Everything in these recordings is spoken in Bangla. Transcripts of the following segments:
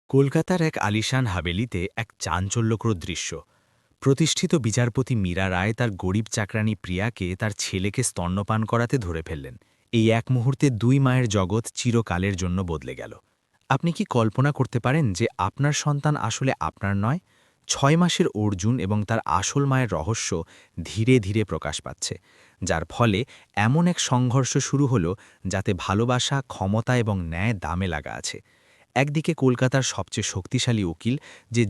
কলকাতার এক আলিশান হাভেলিতে এক চাঞ্চল্যকর দৃশ্য। প্রতিষ্ঠিত বিচারপতি মীরা রায় তার গরিব চাকরানী প্রিয়াকে তার ছেলেকে স্তন্যপান করাতে ধরে ফেললেন। এই এক মুহূর্তে দুই মায়ের জগৎ চিরকালের জন্য বদলে গেল। আপনি কি কল্পনা করতে পারেন যে আপনার সন্তান আসলে আপনার নয়? 6 মাসের অর্জুন এবং তার আসল মায়ের রহস্য ধীরে ধীরে প্রকাশ পাচ্ছে, যার ফলে এমন এক সংঘর্ষ শুরু হলো যাতে ভালোবাসা, ক্ষমতা এবং ন্যায় দামে লাগা আছে। একদিকে কলকাতার সবচেয়ে শক্তিশালী উকিল,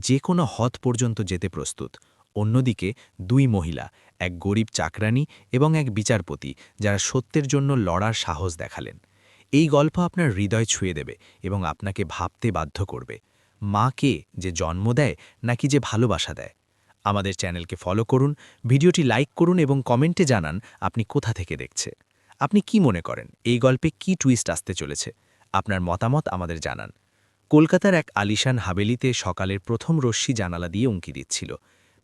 যে কোনো হদ পর্যন্ত যেতে প্রস্তুত। অন্যদিকে দুই মহিলা, এক গরিব চাকরানী এবং এক বিচারপতি, যারা সত্যের জন্য লড়ার সাহস দেখালেন। এই গল্প আপনার হৃদয় ছুঁয়ে দেবে এবং আপনাকে ভাবতে বাধ্য করবে, মা কে, যে জন্ম দেয় নাকি যে ভালোবাসা দেয়? আমাদের চ্যানেলকে ফলো করুন, ভিডিওটি লাইক করুন এবং কমেন্টে জানান আপনি কোথা থেকে দেখছে। আপনি কি মনে করেন এই গল্পে কি টুইস্ট আসতে চলেছে? আপনার মতামত আমাদের জানান। কলকাতার এক আলিশান হাভেলিতে সকালের প্রথম রশ্মি জানালা দিয়ে উঁকি দিচ্ছিল।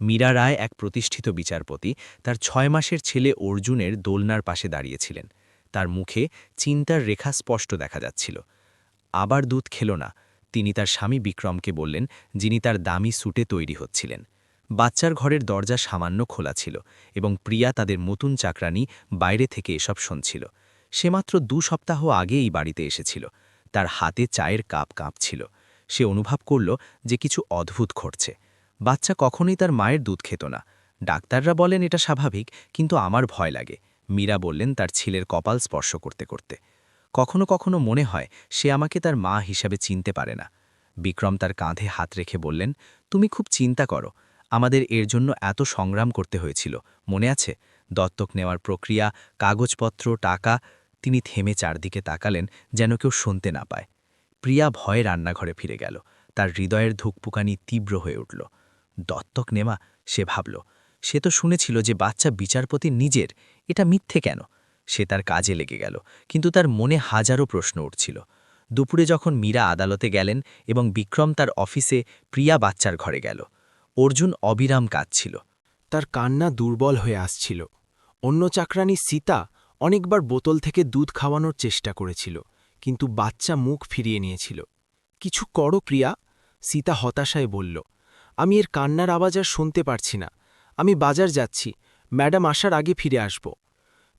মীরা রায়, এক প্রতিষ্ঠিত বিচারপতি, তার 6 মাসের ছেলে অর্জুনের দোলনার পাশে দাঁড়িয়েছিলেন। তার মুখে চিন্তার রেখা স্পষ্ট দেখা যাচ্ছিল। আবার দুধ খেল না, তিনি তার স্বামী বিক্রমকে বললেন, যিনি তার দামি স্যুটে তৈরি হচ্ছিলেন। বাচ্চার ঘরের দরজা সামান্য খোলা ছিল এবং প্রিয়া, তাদের নতুন চাকরানী, বাইরে থেকে এসব শুনছিল। সে মাত্র 2 সপ্তাহ আগে এই বাড়িতে এসেছিল। তার হাতে চায়ের কাপ কাঁপছিল। সে অনুভব করল যে কিছু অদ্ভুত ঘটছে। বাচ্চা কখনোই তার মায়ের দুধ খেত না। ডাক্তাররা বলেন এটা স্বাভাবিক, কিন্তু আমার ভয় লাগে, মীরা বললেন তার ছেলের কপাল স্পর্শ করতে করতে। কখনো কখনো মনে হয় সে আমাকে তার মা হিসাবে চিনতে পারে না। বিক্রম তার কাঁধে হাত রেখে বললেন, তুমি খুব চিন্তা করো, আমাদের এর জন্য এত সংগ্রাম করতে হয়েছিল, মনে আছে? দত্তক নেওয়ার প্রক্রিয়া, কাগজপত্র, টাকা। তিনি থেমে চারদিকে তাকালেন, যেন কেউ শুনতে না পায়। প্রিয়া ভয়ে রান্নাঘরে ফিরে গেল। তার হৃদয়ের ধুকপুকানি তীব্র হয়ে উঠল। দত্তক নেওয়া, সে ভাবল। সে তো শুনেছিল যে বাচ্চা বিচারপতির নিজের। এটা মিথ্যে কেন? সে তার কাজে লেগে গেল, কিন্তু তার মনে হাজারো প্রশ্ন উঠছিল। দুপুরে যখন মীরা আদালতে গেলেন এবং বিক্রম তার অফিসে, প্রিয়া বাচ্চার ঘরে গেল। অর্জুন অবিরাম কাঁদছিল। তার কান্না দুর্বল হয়ে আসছিল। অন্য চাকরানী সীতা অনেকবার বোতল থেকে দুধ খাওয়ানোর চেষ্টা করেছিল, কিন্তু বাচ্চা মুখ ফিরিয়ে নিয়েছিল। কিছু করো প্রিয়া, সীতা হতাশায় বলল। আমি এর কান্নার আওয়াজ আর শুনতে পারছি না। আমি বাজার যাচ্ছি, ম্যাডাম আসার আগে ফিরে আসব।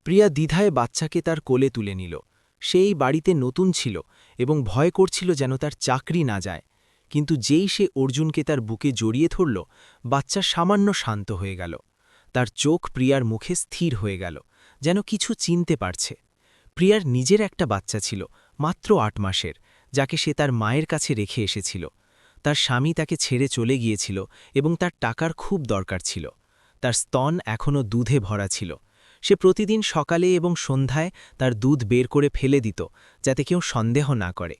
প্রিয়া দ্বিধায় বাচ্চাকে তার কোলে তুলে নিল। সে এই বাড়িতে নতুন ছিল এবং ভয় করছিল যেন তার চাকরি না যায়। কিন্তু যেই সে অর্জুনকে তার বুকে জড়িয়ে ধরল, বাচ্চা সামান্য শান্ত হয়ে গেল। তার চোখ প্রিয়ার মুখে স্থির হয়ে গেল, যেন কিছু চিনতে পারছে। প্রিয়ার নিজের একটা বাচ্চা ছিল, মাত্র 8 মাসের, যাকে সে তার মায়ের কাছে রেখে এসেছিল। তার স্বামী তাকে ছেড়ে চলে গিয়েছিল এবং তার টাকার খুব দরকার ছিল। তার স্তন এখনও দুধে ভরা ছিল। সে প্রতিদিন সকালে এবং সন্ধ্যায় তার দুধ বের করে ফেলে দিত, যাতে কেউ সন্দেহ না করে।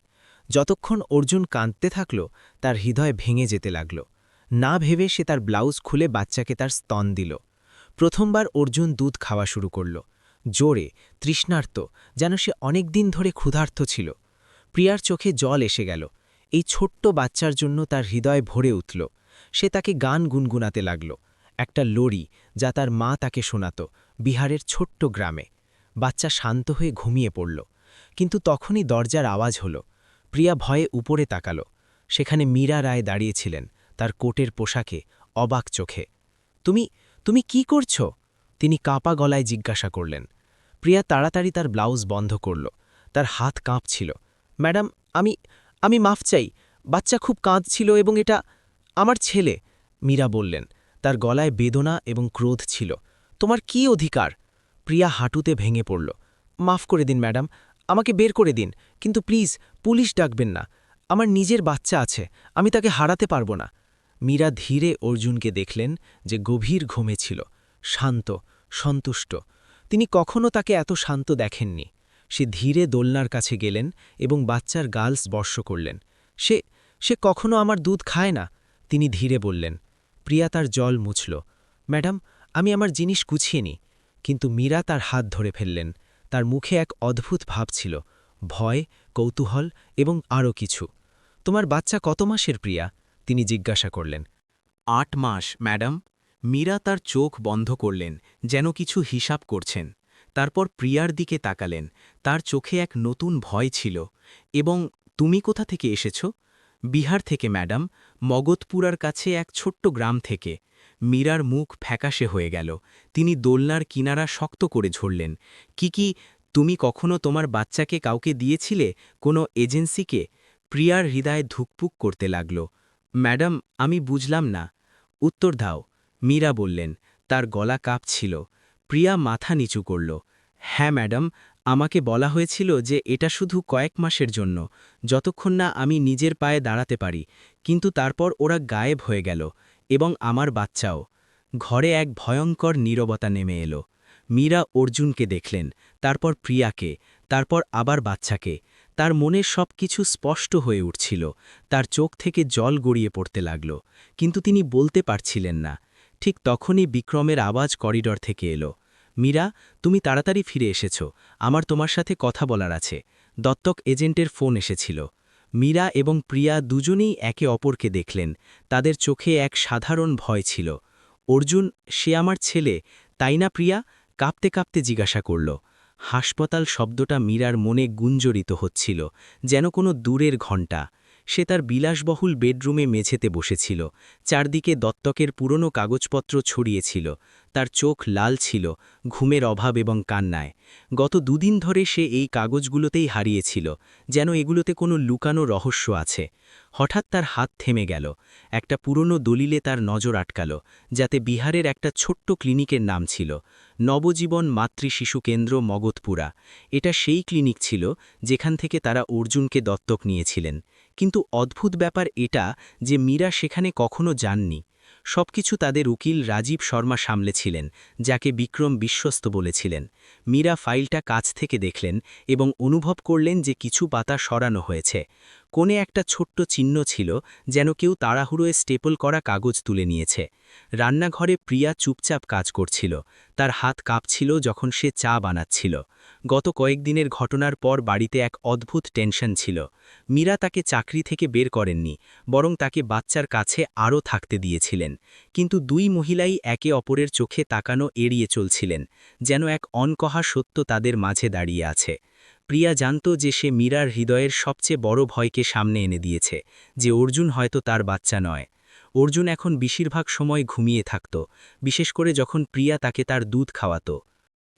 যতক্ষণ অর্জুন কাঁদতে থাকল, তার হৃদয় ভেঙে যেতে লাগল। না ভেবে সে তার ব্লাউজ খুলে বাচ্চাকে তার স্তন দিল। প্রথমবার অর্জুন দুধ খাওয়া শুরু করল, জোরে, তৃষ্ণার্ত, যেন সে অনেক দিন ধরে ক্ষুধার্ত ছিল। প্রিয়ার চোখে জল এসে গেল। এই ছোট্ট বাচ্চার জন্য তার হৃদয় ভরে উঠল। সে তাকে গান গুনগুনাতে লাগল, একটা লড়ি, যা তার মা তাকে শোনাত, বিহারের ছোট্ট গ্রামে। বাচ্চা শান্ত হয়ে ঘুমিয়ে পড়ল। কিন্তু তখনই দরজার আওয়াজ হল। প্রিয়া ভয়ে উপরে তাকাল। সেখানে মীরা রায় দাঁড়িয়েছিলেন, তার কোটের পোশাকে, অবাক চোখে। তুমি তুমি কি করছ? তিনি কাঁপা গলায় জিজ্ঞাসা করলেন। প্রিয়া তাড়াতাড়ি তার ব্লাউজ বন্ধ করল। তার হাত কাঁপছিল। ম্যাডাম, আমি আমি মাফ চাই, বাচ্চা খুব কাঁদছিল এবং এটা আমার ছেলে, মীরা বললেন। তার গলায় বেদনা এবং ক্রোধ ছিল। তোমার কি অধিকার? প্রিয়া হাঁটুতে ভেঙে পড়ল। মাফ করে দিন ম্যাডাম, আমাকে বের করে দিন, কিন্তু প্লিজ পুলিশ ডাকবেন না। আমার নিজের বাচ্চা আছে, আমি তাকে হারাতে পারব না। মীরা ধীরে অর্জুনকে দেখলেন, যে গভীর ঘুমে ছিল, শান্ত, সন্তুষ্ট। তিনি কখনো তাকে এত শান্ত দেখেননি। সে ধীরে দোলনার কাছে গেলেন এবং বাচ্চার গাল স্পর্শ করলেন। সে সে কখনো আমার দুধ খায় না, তিনি ধীরে বললেন। প্রিয়া তার জল মুছল। ম্যাডাম, আমি আমার জিনিস গুছিয়ে নিই। কিন্তু মীরা তার হাত ধরে ফেললেন। তার মুখে এক অদ্ভুত ভাব ছিল, ভয়, কৌতূহল এবং আরও কিছু। তোমার বাচ্চা কত মাসের প্রিয়া? তিনি জিজ্ঞাসা করলেন। 8 মাস, ম্যাডাম। মীরা তার চোখ বন্ধ করলেন, যেন কিছু হিসাব করছেন। তারপর প্রিয়ার দিকে তাকালেন। তার চোখে এক নতুন ভয় ছিল। এবং তুমি কোথা থেকে এসেছ? বিহার থেকে ম্যাডাম, মগধপুরার কাছে এক ছোট্ট গ্রাম থেকে। মীরার মুখ ফ্যাকাশে হয়ে গেল। তিনি দোলনার কিনারা শক্ত করে ঝরলেন। কি তুমি কখনো তোমার বাচ্চাকে কাউকে দিয়েছিলে, কোনো এজেন্সিকে? প্রিয়ার হৃদয়ে ধুকপুক করতে লাগল। ম্যাডাম, আমি বুঝলাম না। উত্তর দাও, মীরা বললেন। তার গলা কাঁপছিল। প্রিয়া মাথা নিচু করল। হ্যাঁ ম্যাডাম, আমাকে বলা হয়েছিল যে এটা শুধু কয়েক মাসের জন্য, যতক্ষণ না আমি নিজের পায়ে দাঁড়াতে পারি। কিন্তু তারপর ওরা গায়েব হয়ে গেল, এবং আমার বাচ্চাও। ঘরে এক ভয়ঙ্কর নীরবতা নেমে এলো। মীরা অর্জুনকে দেখলেন, তারপর প্রিয়াকে, তারপর আবার বাচ্চাকে। তার মনে সব কিছু স্পষ্ট হয়ে উঠছিল। তার চোখ থেকে জল গড়িয়ে পড়তে লাগল, কিন্তু তিনি বলতে পারছিলেন না। ঠিক তখনই বিক্রমের আওয়াজ করিডর থেকে এলো। মীরা, তুমি তাড়াতাড়ি ফিরে এসেছ, আমার তোমার সাথে কথা বলার আছে। দত্তক এজেন্টের ফোন এসেছিল। মীরা এবং প্রিয়া দুজনেই একে অপরকে দেখলেন। তাদের চোখে এক সাধারণ ভয় ছিল। অর্জুন, সে আমার ছেলে, তাই না প্রিয়া? কাঁপতে কাঁপতে জিজ্ঞাসা করল। হাসপাতাল শব্দটা মীরার মনে গুঞ্জরিত হচ্ছিল, যেন কোনো দূরের ঘণ্টা। সে তার বিলাসবহুল বেডরুমে মেঝেতে বসেছিল। চারদিকে দত্তকের পুরনো কাগজপত্র ছড়িয়েছিল। তার চোখ লাল ছিল, ঘুমের অভাব এবং কান্নায়। গত দুদিন ধরে সে এই কাগজগুলোতেই হারিয়েছিল, যেন এগুলোতে কোনো লুকানো রহস্য আছে। হঠাৎ তার হাত থেমে গেল। একটা পুরনো দলিলে তার নজর আটকাল, যাতে বিহারের একটা ছোট্ট ক্লিনিকের নাম ছিল, নবজীবন মাতৃ শিশু কেন্দ্র মগধপুরা। এটা সেই ক্লিনিক ছিল যেখান থেকে তারা অর্জুনকে দত্তক নিয়েছিলেন। কিন্তু অদ্ভুত ব্যাপার এটা যে মীরা সেখানে কখনো যাননি। সবকিছু তাদের উকিল রাজীব শর্মা সামলেছিলেন, যাকে বিক্রম বিশ্বস্ত বলেছিলেন। মীরা ফাইলটা কাছ থেকে দেখলেন এবং অনুভব করলেন যে কিছু পাতা সরানো হয়েছে। কোণে একটা ছোট্ট চিহ্ন ছিল, যেন কেউ তাড়াহুড়োয় স্টেপল করা কাগজ তুলে নিয়েছে। রান্নাঘরে প্রিয়া চুপচাপ কাজ করছিল। তার হাত কাঁপছিল যখন সে চা বানাচ্ছিল। গত কয়েকদিনের ঘটনার পর বাড়িতে এক অদ্ভুত টেনশন ছিল। মীরা তাকে চাকরি থেকে বের করেননি, বরং তাকে বাচ্চার কাছে আরও থাকতে দিয়েছিলেন। কিন্তু দুই মহিলাই একে অপরের চোখে তাকানো এড়িয়ে চলছিলেন, যেন এক অনকহা সত্য তাদের মাঝে দাঁড়িয়ে আছে। প্রিয়া জানত যে সে মীরার হৃদয়ের সবচেয়ে বড় ভয়কে সামনে এনে দিয়েছে, যে অর্জুন হয়তো তার বাচ্চা নয়। অর্জুন এখন বেশিরভাগ সময় ঘুমিয়ে থাকত, বিশেষ করে যখন প্রিয়া তাকে তার দুধ খাওয়াত।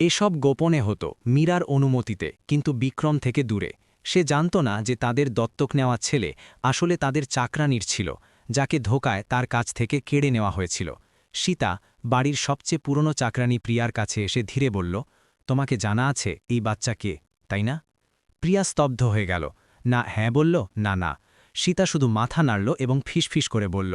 এসব গোপনে হতো মীরার অনুমতিতে, কিন্তু বিক্রম থেকে দূরে। সে জানত না যে তাদের দত্তক নেওয়া ছেলে আসলে তাদের চাকরানির ছিল, যাকে ধোকায় তার কাছ থেকে কেড়ে নেওয়া হয়েছিল। সীতা, বাড়ির সবচেয়ে পুরনো চাকরানি, প্রিয়ার কাছে এসে ধীরে বলল, তোমাকে জানা আছে এই বাচ্চা কে, তাই না? প্রিয়া স্তব্ধ হয়ে গেল। না হ্যাঁ বলল, না না। সীতা শুধু মাথা নাড়ল এবং ফিসফিস করে বলল,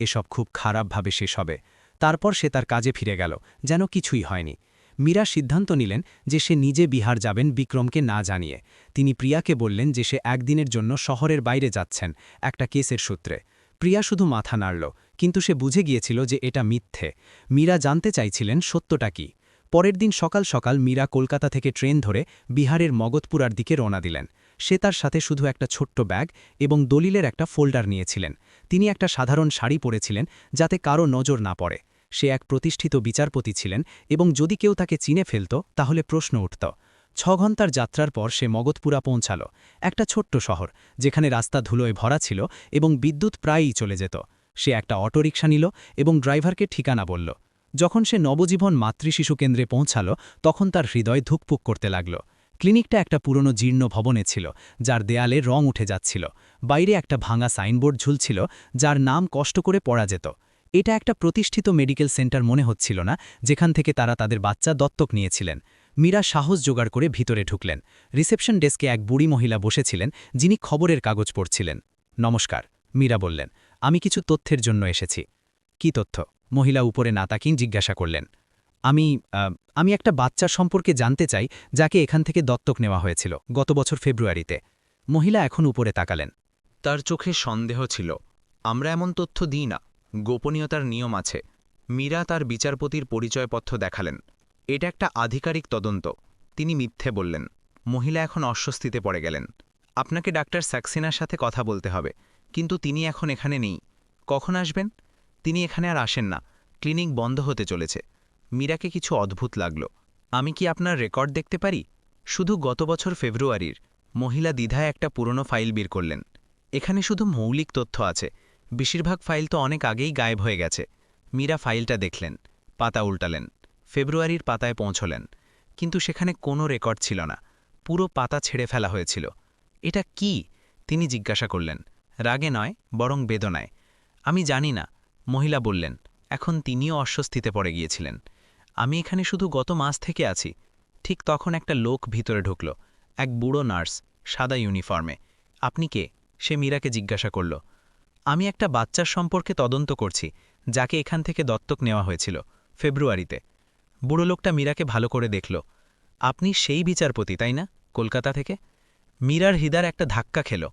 এসব খুব খারাপভাবে শেষ হবে। তারপর সে তার কাজে ফিরে গেল, যেন কিছুই হয়নি। মীরা সিদ্ধান্ত নিলেন যে সে নিজে বিহার যাবেন, বিক্রমকে না জানিয়ে। তিনি প্রিয়াকে বললেন যে সে একদিনের জন্য শহরের বাইরে যাচ্ছেন, একটা কেসের সূত্রে। প্রিয়া শুধু মাথা নাড়ল, কিন্তু সে বুঝে গিয়েছিল যে এটা মিথ্যে। মীরা জানতে চাইছিলেন সত্যটা কি। পরের দিন সকাল সকাল মীরা কলকাতা থেকে ট্রেন ধরে বিহারের মগধপুরার দিকে রওনা দিলেন। সে তার সাথে শুধু একটা ছোট্ট ব্যাগ এবং দলিলের একটা ফোল্ডার নিয়েছিলেন। তিনি একটা সাধারণ শাড়ি পরেছিলেন, যাতে কারো নজর না পড়ে। সে এক প্রতিষ্ঠিত বিচারপতি ছিলেন, এবং যদি কেউ তাকে চিনে ফেলত তাহলে প্রশ্ন উঠত। 6 ঘন্টার যাত্রার পর সে মগধপুরা পৌঁছাল, একটা ছোট্ট শহর যেখানে রাস্তা ধুলোয় ভরা ছিল এবং বিদ্যুৎ প্রায়ই চলে যেত। সে একটা অটোরিকশা নিল এবং ড্রাইভারকে ঠিকানা বলল। যখন সে নবজীবন মাতৃশিশু কেন্দ্রে পৌঁছাল, তখন তার হৃদয় ধুকপুক করতে লাগল। ক্লিনিকটা একটা পুরনো জীর্ণ ভবনে ছিল, যার দেয়ালে রং উঠে যাচ্ছিল। বাইরে একটা ভাঙা সাইনবোর্ড ঝুলছিল, যার নাম কষ্ট করে পড়া যেত। এটা একটা প্রতিষ্ঠিত মেডিকেল সেন্টার মনে হচ্ছিল না, যেখান থেকে তারা তাদের বাচ্চা দত্তক নিয়েছিলেন। মীরা সাহস জোগাড় করে ভিতরে ঢুকলেন। রিসেপশন ডেস্কে এক বুড়ি মহিলা বসেছিলেন, যিনি খবরের কাগজ পড়ছিলেন। নমস্কার, মীরা বললেন, আমি কিছু তথ্যের জন্য এসেছি। কি তথ্য? মহিলা উপরে না তাকিয়ে জিজ্ঞাসা করলেন। আমি একটা বাচ্চার সম্পর্কে জানতে চাই, যাকে এখান থেকে দত্তক নেওয়া হয়েছিল গত বছর ফেব্রুয়ারিতে। মহিলা এখন উপরে তাকালেন। তার চোখে সন্দেহ ছিল। আমরা এমন তথ্য দিই না, গোপনীয়তার নিয়ম আছে। মীরা তার বিচারপতির পরিচয়পত্র দেখালেন। এটা একটা আধিকারিক তদন্ত। তিনি মিথ্যে বললেন। মহিলা এখন অস্বস্তিতে পড়ে গেলেন। আপনাকে ডাক্তার সাক্সেনার সাথে কথা বলতে হবে, কিন্তু তিনি এখন এখানে নেই। কখন আসবেন? তিনি এখানে আর আসেন না, ক্লিনিক বন্ধ হতে চলেছে। মীরাকে কিছু অদ্ভুত লাগল। আমি কি আপনার রেকর্ড দেখতে পারি? শুধু গত বছর ফেব্রুয়ারির। মহিলা দ্বিধায় একটা পুরনো ফাইল বের করলেন। এখানে শুধু মৌলিক তথ্য আছে, বেশিরভাগ ফাইল তো অনেক আগেই গায়েব হয়ে গেছে। মীরা ফাইলটা দেখলেন, পাতা উল্টালেন, ফেব্রুয়ারির পাতায় পৌঁছলেন, কিন্তু সেখানে কোনো রেকর্ড ছিল না, পুরো পাতা ছেড়ে ফেলা হয়েছিল। এটা কি? তিনি জিজ্ঞাসা করলেন, রাগে নয় বরং বেদনায়। আমি জানি না, মহিলা বললেন। এখন তিনিও অস্বস্তিতে পড়ে গিয়েছিলেন। আমি এখানে শুধু গত মাস থেকে আছি। ঠিক তখন একটা লোক ভিতরে ঢুকল, এক বুড়ো নার্স, সাদা ইউনিফর্মে। আপনি কে? সে মীরাকে জিজ্ঞাসা করল। আমি একটা বাচ্চার সম্পর্কে তদন্ত করছি, যাকে এখান থেকে দত্তক নেওয়া হয়েছিল ফেব্রুয়ারিতে। বুড়ো লোকটা মীরাকে ভালো করে দেখল। আপনি সেই বিচারপতি, তাই না, কলকাতা থেকে? মীরার হৃদয়ের একটা ধাক্কা খেল।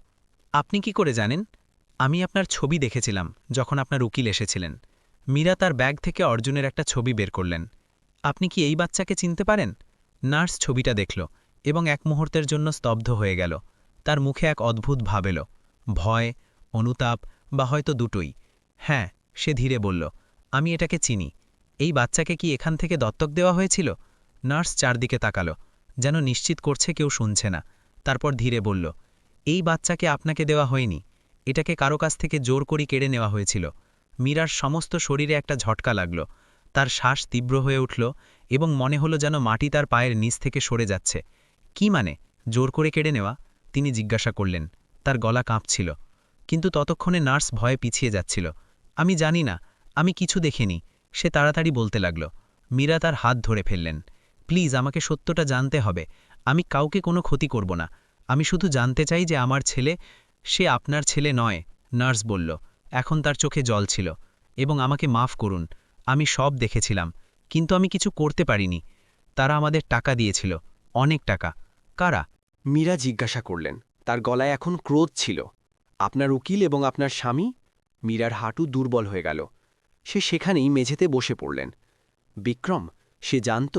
আপনি কি করে জানেন? আমি আপনার ছবি দেখেছিলাম যখন আপনার উকিল এসেছিলেন। মীরা তার ব্যাগ থেকে অর্জুনের একটা ছবি বের করলেন। আপনি কি এই বাচ্চাকে চিনতে পারেন? নার্স ছবিটা দেখল এবং এক মুহূর্তের জন্য স্তব্ধ হয়ে গেল। তার মুখে এক অদ্ভুত ভাব এলো, ভয়, অনুতাপ বা হয়তো দুটোই। হ্যাঁ, সে ধীরে বলল, আমি এটাকে চিনি। এই বাচ্চাকে কি এখান থেকে দত্তক দেওয়া হয়েছিল? নার্স চারদিকে তাকালো, যেন নিশ্চিত করছে কেউ শুনছে না। তারপর ধীরে বলল, এই বাচ্চাকে আপনাকে দেওয়া হয়নি, এটাকে কারো কাছ থেকে জোর করে কেড়ে নেওয়া হয়েছিল। মীরার সমস্ত শরীরে একটা ঝটকা লাগল, তার শ্বাস তীব্র হয়ে উঠল এবং মনে হলো যেন মাটি তার পায়ের নিচ থেকে সরে যাচ্ছে। কি মানে, জোর করে কেড়ে নেওয়া? তিনি জিজ্ঞাসা করলেন। তার গলা কাঁপছিল। কিন্তু ততক্ষণে নার্স ভয়ে পিছিয়ে যাচ্ছিল। আমি জানি না, আমি কিছু দেখিনি, সে তাড়াতাড়ি বলতে লাগল। মীরা তার হাত ধরে ফেললেন। প্লিজ, আমাকে সত্যটা জানতে হবে। আমি কাউকে কোনো ক্ষতি করব না। আমি শুধু জানতে চাই যে আমার ছেলে, সে আপনার ছেলে নয়, নার্স বলল। এখন তার চোখে জল ছিল। এবং আমাকে মাফ করুন, আমি সব দেখেছিলাম, কিন্তু আমি কিছু করতে পারিনি। তারা আমাদের টাকা দিয়েছিল, অনেক টাকা। কারা? মীরা জিজ্ঞাসা করলেন। তার গলায় এখন ক্রোধ ছিল। আপনার উকিল এবং আপনার স্বামী? মীরার হাঁটু দুর্বল হয়ে গেল। সে সেখানেই মেঝেতে বসে পড়লেন। বিক্রম, সে জানত?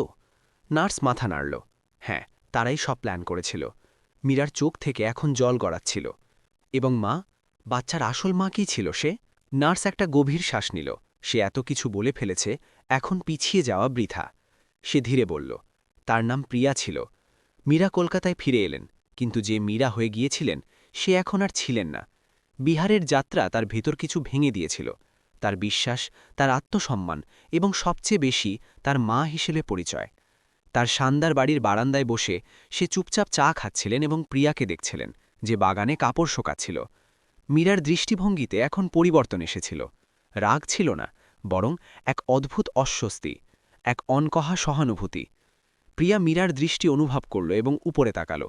নার্স মাথা নাড়ল। হ্যাঁ, তারাই সব প্ল্যান করেছিল। মীরার চোখ থেকে এখন জল গড়াচ্ছিল। এবং মা? বাচ্চার আসল মা কি ছিল সে? নার্স একটা গভীর শ্বাস নিল। সে এত কিছু বলে ফেলেছে, এখন পিছিয়ে যাওয়া বৃথা। সে ধীরে বলল, তার নাম প্রিয়া ছিল। মীরা কলকাতায় ফিরে এলেন, কিন্তু যে মীরা হয়ে গিয়েছিলেন সে এখন আর ছিলেন না। বিহারের যাত্রা তার ভেতর কিছু ভেঙে দিয়েছিল, তার বিশ্বাস, তার আত্মসম্মান এবং সবচেয়ে বেশি তার মা হিসেবে পরিচয়। তার শানদার বাড়ির বারান্দায় বসে সে চুপচাপ চা খাচ্ছিলেন এবং প্রিয়াকে দেখছিলেন, যে বাগানে কাপড় শোকাচ্ছিল। মীরার দৃষ্টিভঙ্গিতে এখন পরিবর্তন এসেছিল। রাগ ছিল না, বরং এক অদ্ভুত অস্বস্তি, এক অনকহা সহানুভূতি। প্রিয়া মীরার দৃষ্টি অনুভব করল এবং উপরে তাকাল।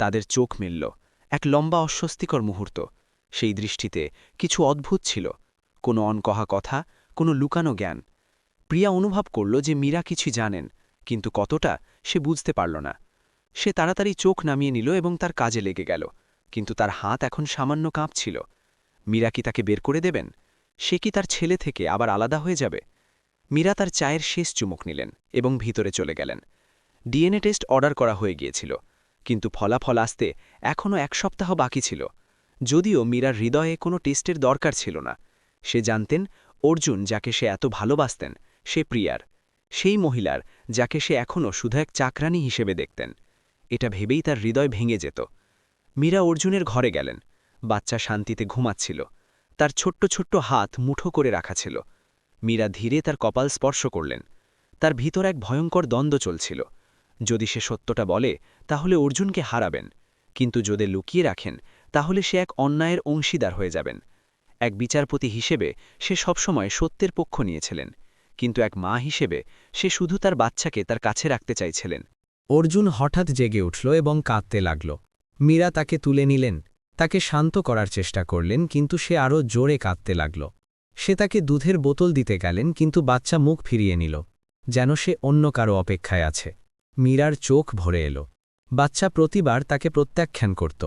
তাদের চোখ মিলল, এক লম্বা অস্বস্তিকর মুহূর্ত। সেই দৃষ্টিতে কিছু অদ্ভুত ছিল, কোনো অনকহা কথা, কোনো লুকানো জ্ঞান। প্রিয়া অনুভব করল যে মীরা কিছু জানেন, কিন্তু কতটা সে বুঝতে পারল না। সে তাড়াতাড়ি চোখ নামিয়ে নিল এবং তার কাজে লেগে গেল, কিন্তু তার হাত এখন সামান্য কাঁপছিল। মীরা কি তাকে বের করে দেবেন? সে কি তার ছেলে থেকে আবার আলাদা হয়ে যাবে? মীরা তার চায়ের শেষ চুমুক নিলেন এবং ভিতরে চলে গেলেন। ডিএনএ টেস্ট অর্ডার করা হয়ে গিয়েছিল, কিন্তু ফলাফল আসতে এখনও 1 সপ্তাহ বাকি ছিল। যদিও মীরার হৃদয়ে কোনো টেস্টের দরকার ছিল না। সে জানতেন অর্জুন, যাকে সে এত ভালোবাসতেন, সে প্রিয়ার, সেই মহিলার যাকে সে এখনও শুধু এক চাকরানী হিসেবে দেখতেন। এটা ভেবেই তার হৃদয় ভেঙে যেত। মীরা অর্জুনের ঘরে গেলেন। বাচ্চা শান্তিতে ঘুমাচ্ছিল, তার ছোট্ট ছোট্ট হাত মুঠো করে রাখা ছিল। মীরা ধীরে তার কপাল স্পর্শ করলেন। তার ভিতর এক ভয়ঙ্কর দ্বন্দ্ব চলছিল। যদি সে সত্যটা বলে তাহলে অর্জুনকে হারাবেন, কিন্তু যদি লুকিয়ে রাখেন তাহলে সে এক অন্যায়ের অংশীদার হয়ে যাবেন। এক বিচারপতি হিসেবে সে সবসময় সত্যের পক্ষ নিয়েছিলেন, কিন্তু এক মা হিসেবে সে শুধু তার বাচ্চাকে তার কাছে রাখতে চাইছিলেন। অর্জুন হঠাৎ জেগে উঠল এবং কাঁদতে লাগল। মীরা তাকে তুলে নিলেন, তাকে শান্ত করার চেষ্টা করলেন, কিন্তু সে আরও জোরে কাঁদতে লাগল। সে তাকে দুধের বোতল দিতে গেলেন, কিন্তু বাচ্চা মুখ ফিরিয়ে নিল, যেন সে অন্য কারো অপেক্ষায় আছে। মীরার চোখ ভরে এলো। বাচ্চা প্রতিবার তাকে প্রত্যাখ্যান করত,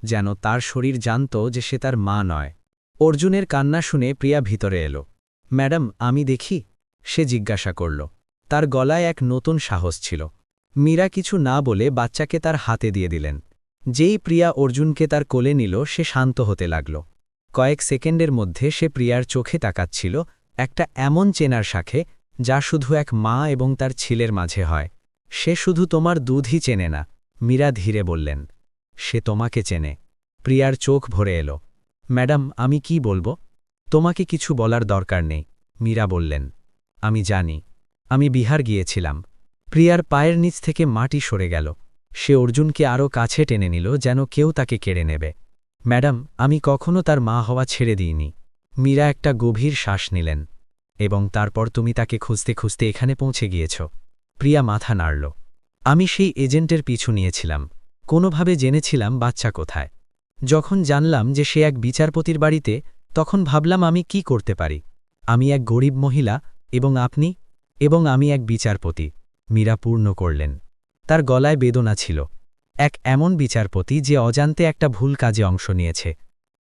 যেন তার শরীর জানত যে সে তার মা নয়। অর্জুনের কান্না শুনে প্রিয়া ভিতরে এলো। ম্যাডাম, আমি দেখি? সে জিজ্ঞাসা করল। তার গলায় এক নতুন সাহস ছিল। মীরা কিছু না বলে বাচ্চাকে তার হাতে দিয়ে দিলেন। যেই প্রিয়া অর্জুনকে তার কোলে নিল, সে শান্ত হতে লাগল। কয়েক সেকেন্ডের মধ্যে সে প্রিয়ার চোখে তাকাচ্ছিল, একটা এমন চেনার সাথে যা শুধু এক মা এবং তার ছেলের মাঝে হয়। সে শুধু তোমার দুধই চেনে না, মীরা ধীরে বললেন। সে তোমাকে চেনে। প্রিয়ার চোখ ভরে এলো। ম্যাডাম, আমি কি বলবো? তোমাকে কিছু বলার দরকার নেই, মীরা বললেন। আমি জানি। আমি বিহার গিয়েছিলাম। প্রিয়ার পায়ের নিচ থেকে মাটি সরে গেল। সে অর্জুনকে আরও কাছে টেনে নিল, যেন কেউ তাকে কেড়ে নেবে। ম্যাডাম, আমি কখনো তার মা হওয়া ছেড়ে দিইনি। মীরা একটা গভীর শ্বাস নিলেন। এবং তারপর তুমি তাকে খুঁজতে খুঁজতে এখানে পৌঁছে গিয়েছ। প্রিয়া মাথা নাড়ল। আমি সেই এজেন্টের পিছু নিয়েছিলাম। কোনোভাবে জেনেছিলাম বাচ্চা কোথায়। যখন জানলাম যে সে এক বিচারপতির বাড়িতে, তখন ভাবলাম আমি কি করতে পারি। আমি এক গরিব মহিলা, এবং আপনি, এবং আমি এক বিচারপতি। মীরা পূর্ণ করলেন। তার গলায় বেদনা ছিল। এক এমন বিচারপতি যে অজান্তে একটা ভুল কাজে অংশ নিয়েছে।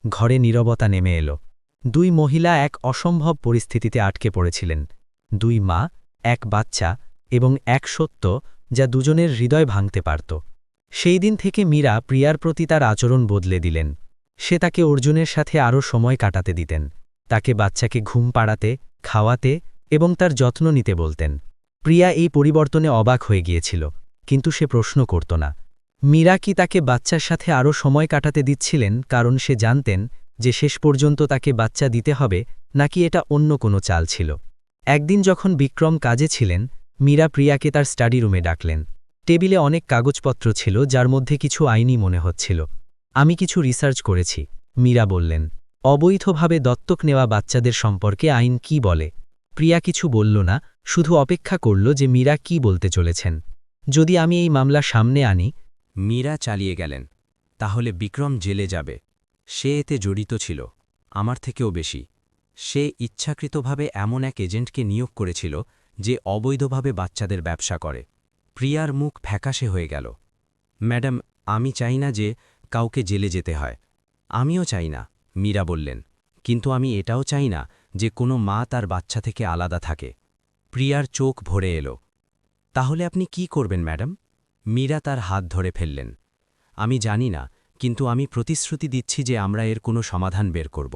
ঘরে নীরবতা নেমে এলো। দুই মহিলা এক অসম্ভব পরিস্থিতিতে আটকে পড়েছিলেন। দুই মা, এক বাচ্চা, এবং এক সত্য যা দুজনের হৃদয় ভাঙতে পারত। সেই দিন থেকে মীরা প্রিয়ার প্রতি তার আচরণ বদলে দিলেন। সে তাকে অর্জুনের সাথে আরও সময় কাটাতে দিতেন। তাকে বাচ্চাকে ঘুম পাড়াতে, খাওয়াতে এবং তার যত্ন নিতে বলতেন। প্রিয়া এই পরিবর্তনে অবাক হয়ে গিয়েছিল, কিন্তু সে প্রশ্ন করত না। মীরা কি তাকে বাচ্চার সাথে আরও সময় কাটাতে দিচ্ছিলেন কারণ সে জানতেন যে শেষ পর্যন্ত তাকে বাচ্চা দিতে হবে, নাকি এটা অন্য কোনো চাল ছিল? একদিন যখন বিক্রম কাজে ছিলেন, মীরা প্রিয়াকে তার স্টাডি রুমে ডাকলেন। টেবিলে অনেক কাগজপত্র ছিল, যার মধ্যে কিছু আইনি মনে হচ্ছিল। আমি কিছু রিসার্চ করেছি, মীরা বললেন। অবৈধভাবে দত্তক নেওয়া বাচ্চাদের সম্পর্কে আইন কি বলে? প্রিয়া কিছু বলল না, শুধু অপেক্ষা করল যে মীরা কি বলতে চলেছেন। যদি আমি এই মামলা সামনে আনি, মীরা চালিয়ে গেলেন, তাহলে বিক্রম জেলে যাবে। সে এতে জড়িত ছিল, আমার থেকেও বেশি। সে ইচ্ছাকৃতভাবে এমন এক এজেন্টকে নিয়োগ করেছিল যে অবৈধভাবে বাচ্চাদের ব্যবসা করে। প্রিয়ার মুখ ফ্যাকাশে হয়ে গেল। ম্যাডাম, আমি চাই না যে কাউকে জেলে যেতে হয়। আমিও চাই না, মীরা বললেন। কিন্তু আমি এটাও চাই না যে কোনো মা তার বাচ্চা থেকে আলাদা থাকে। প্রিয়ার চোখ ভরে এলো। তাহলে আপনি কি করবেন ম্যাডাম? মীরা তার হাত ধরে ফেললেন। আমি জানি না, কিন্তু আমি প্রতিশ্রুতি দিচ্ছি যে আমরা এর কোনো সমাধান বের করব।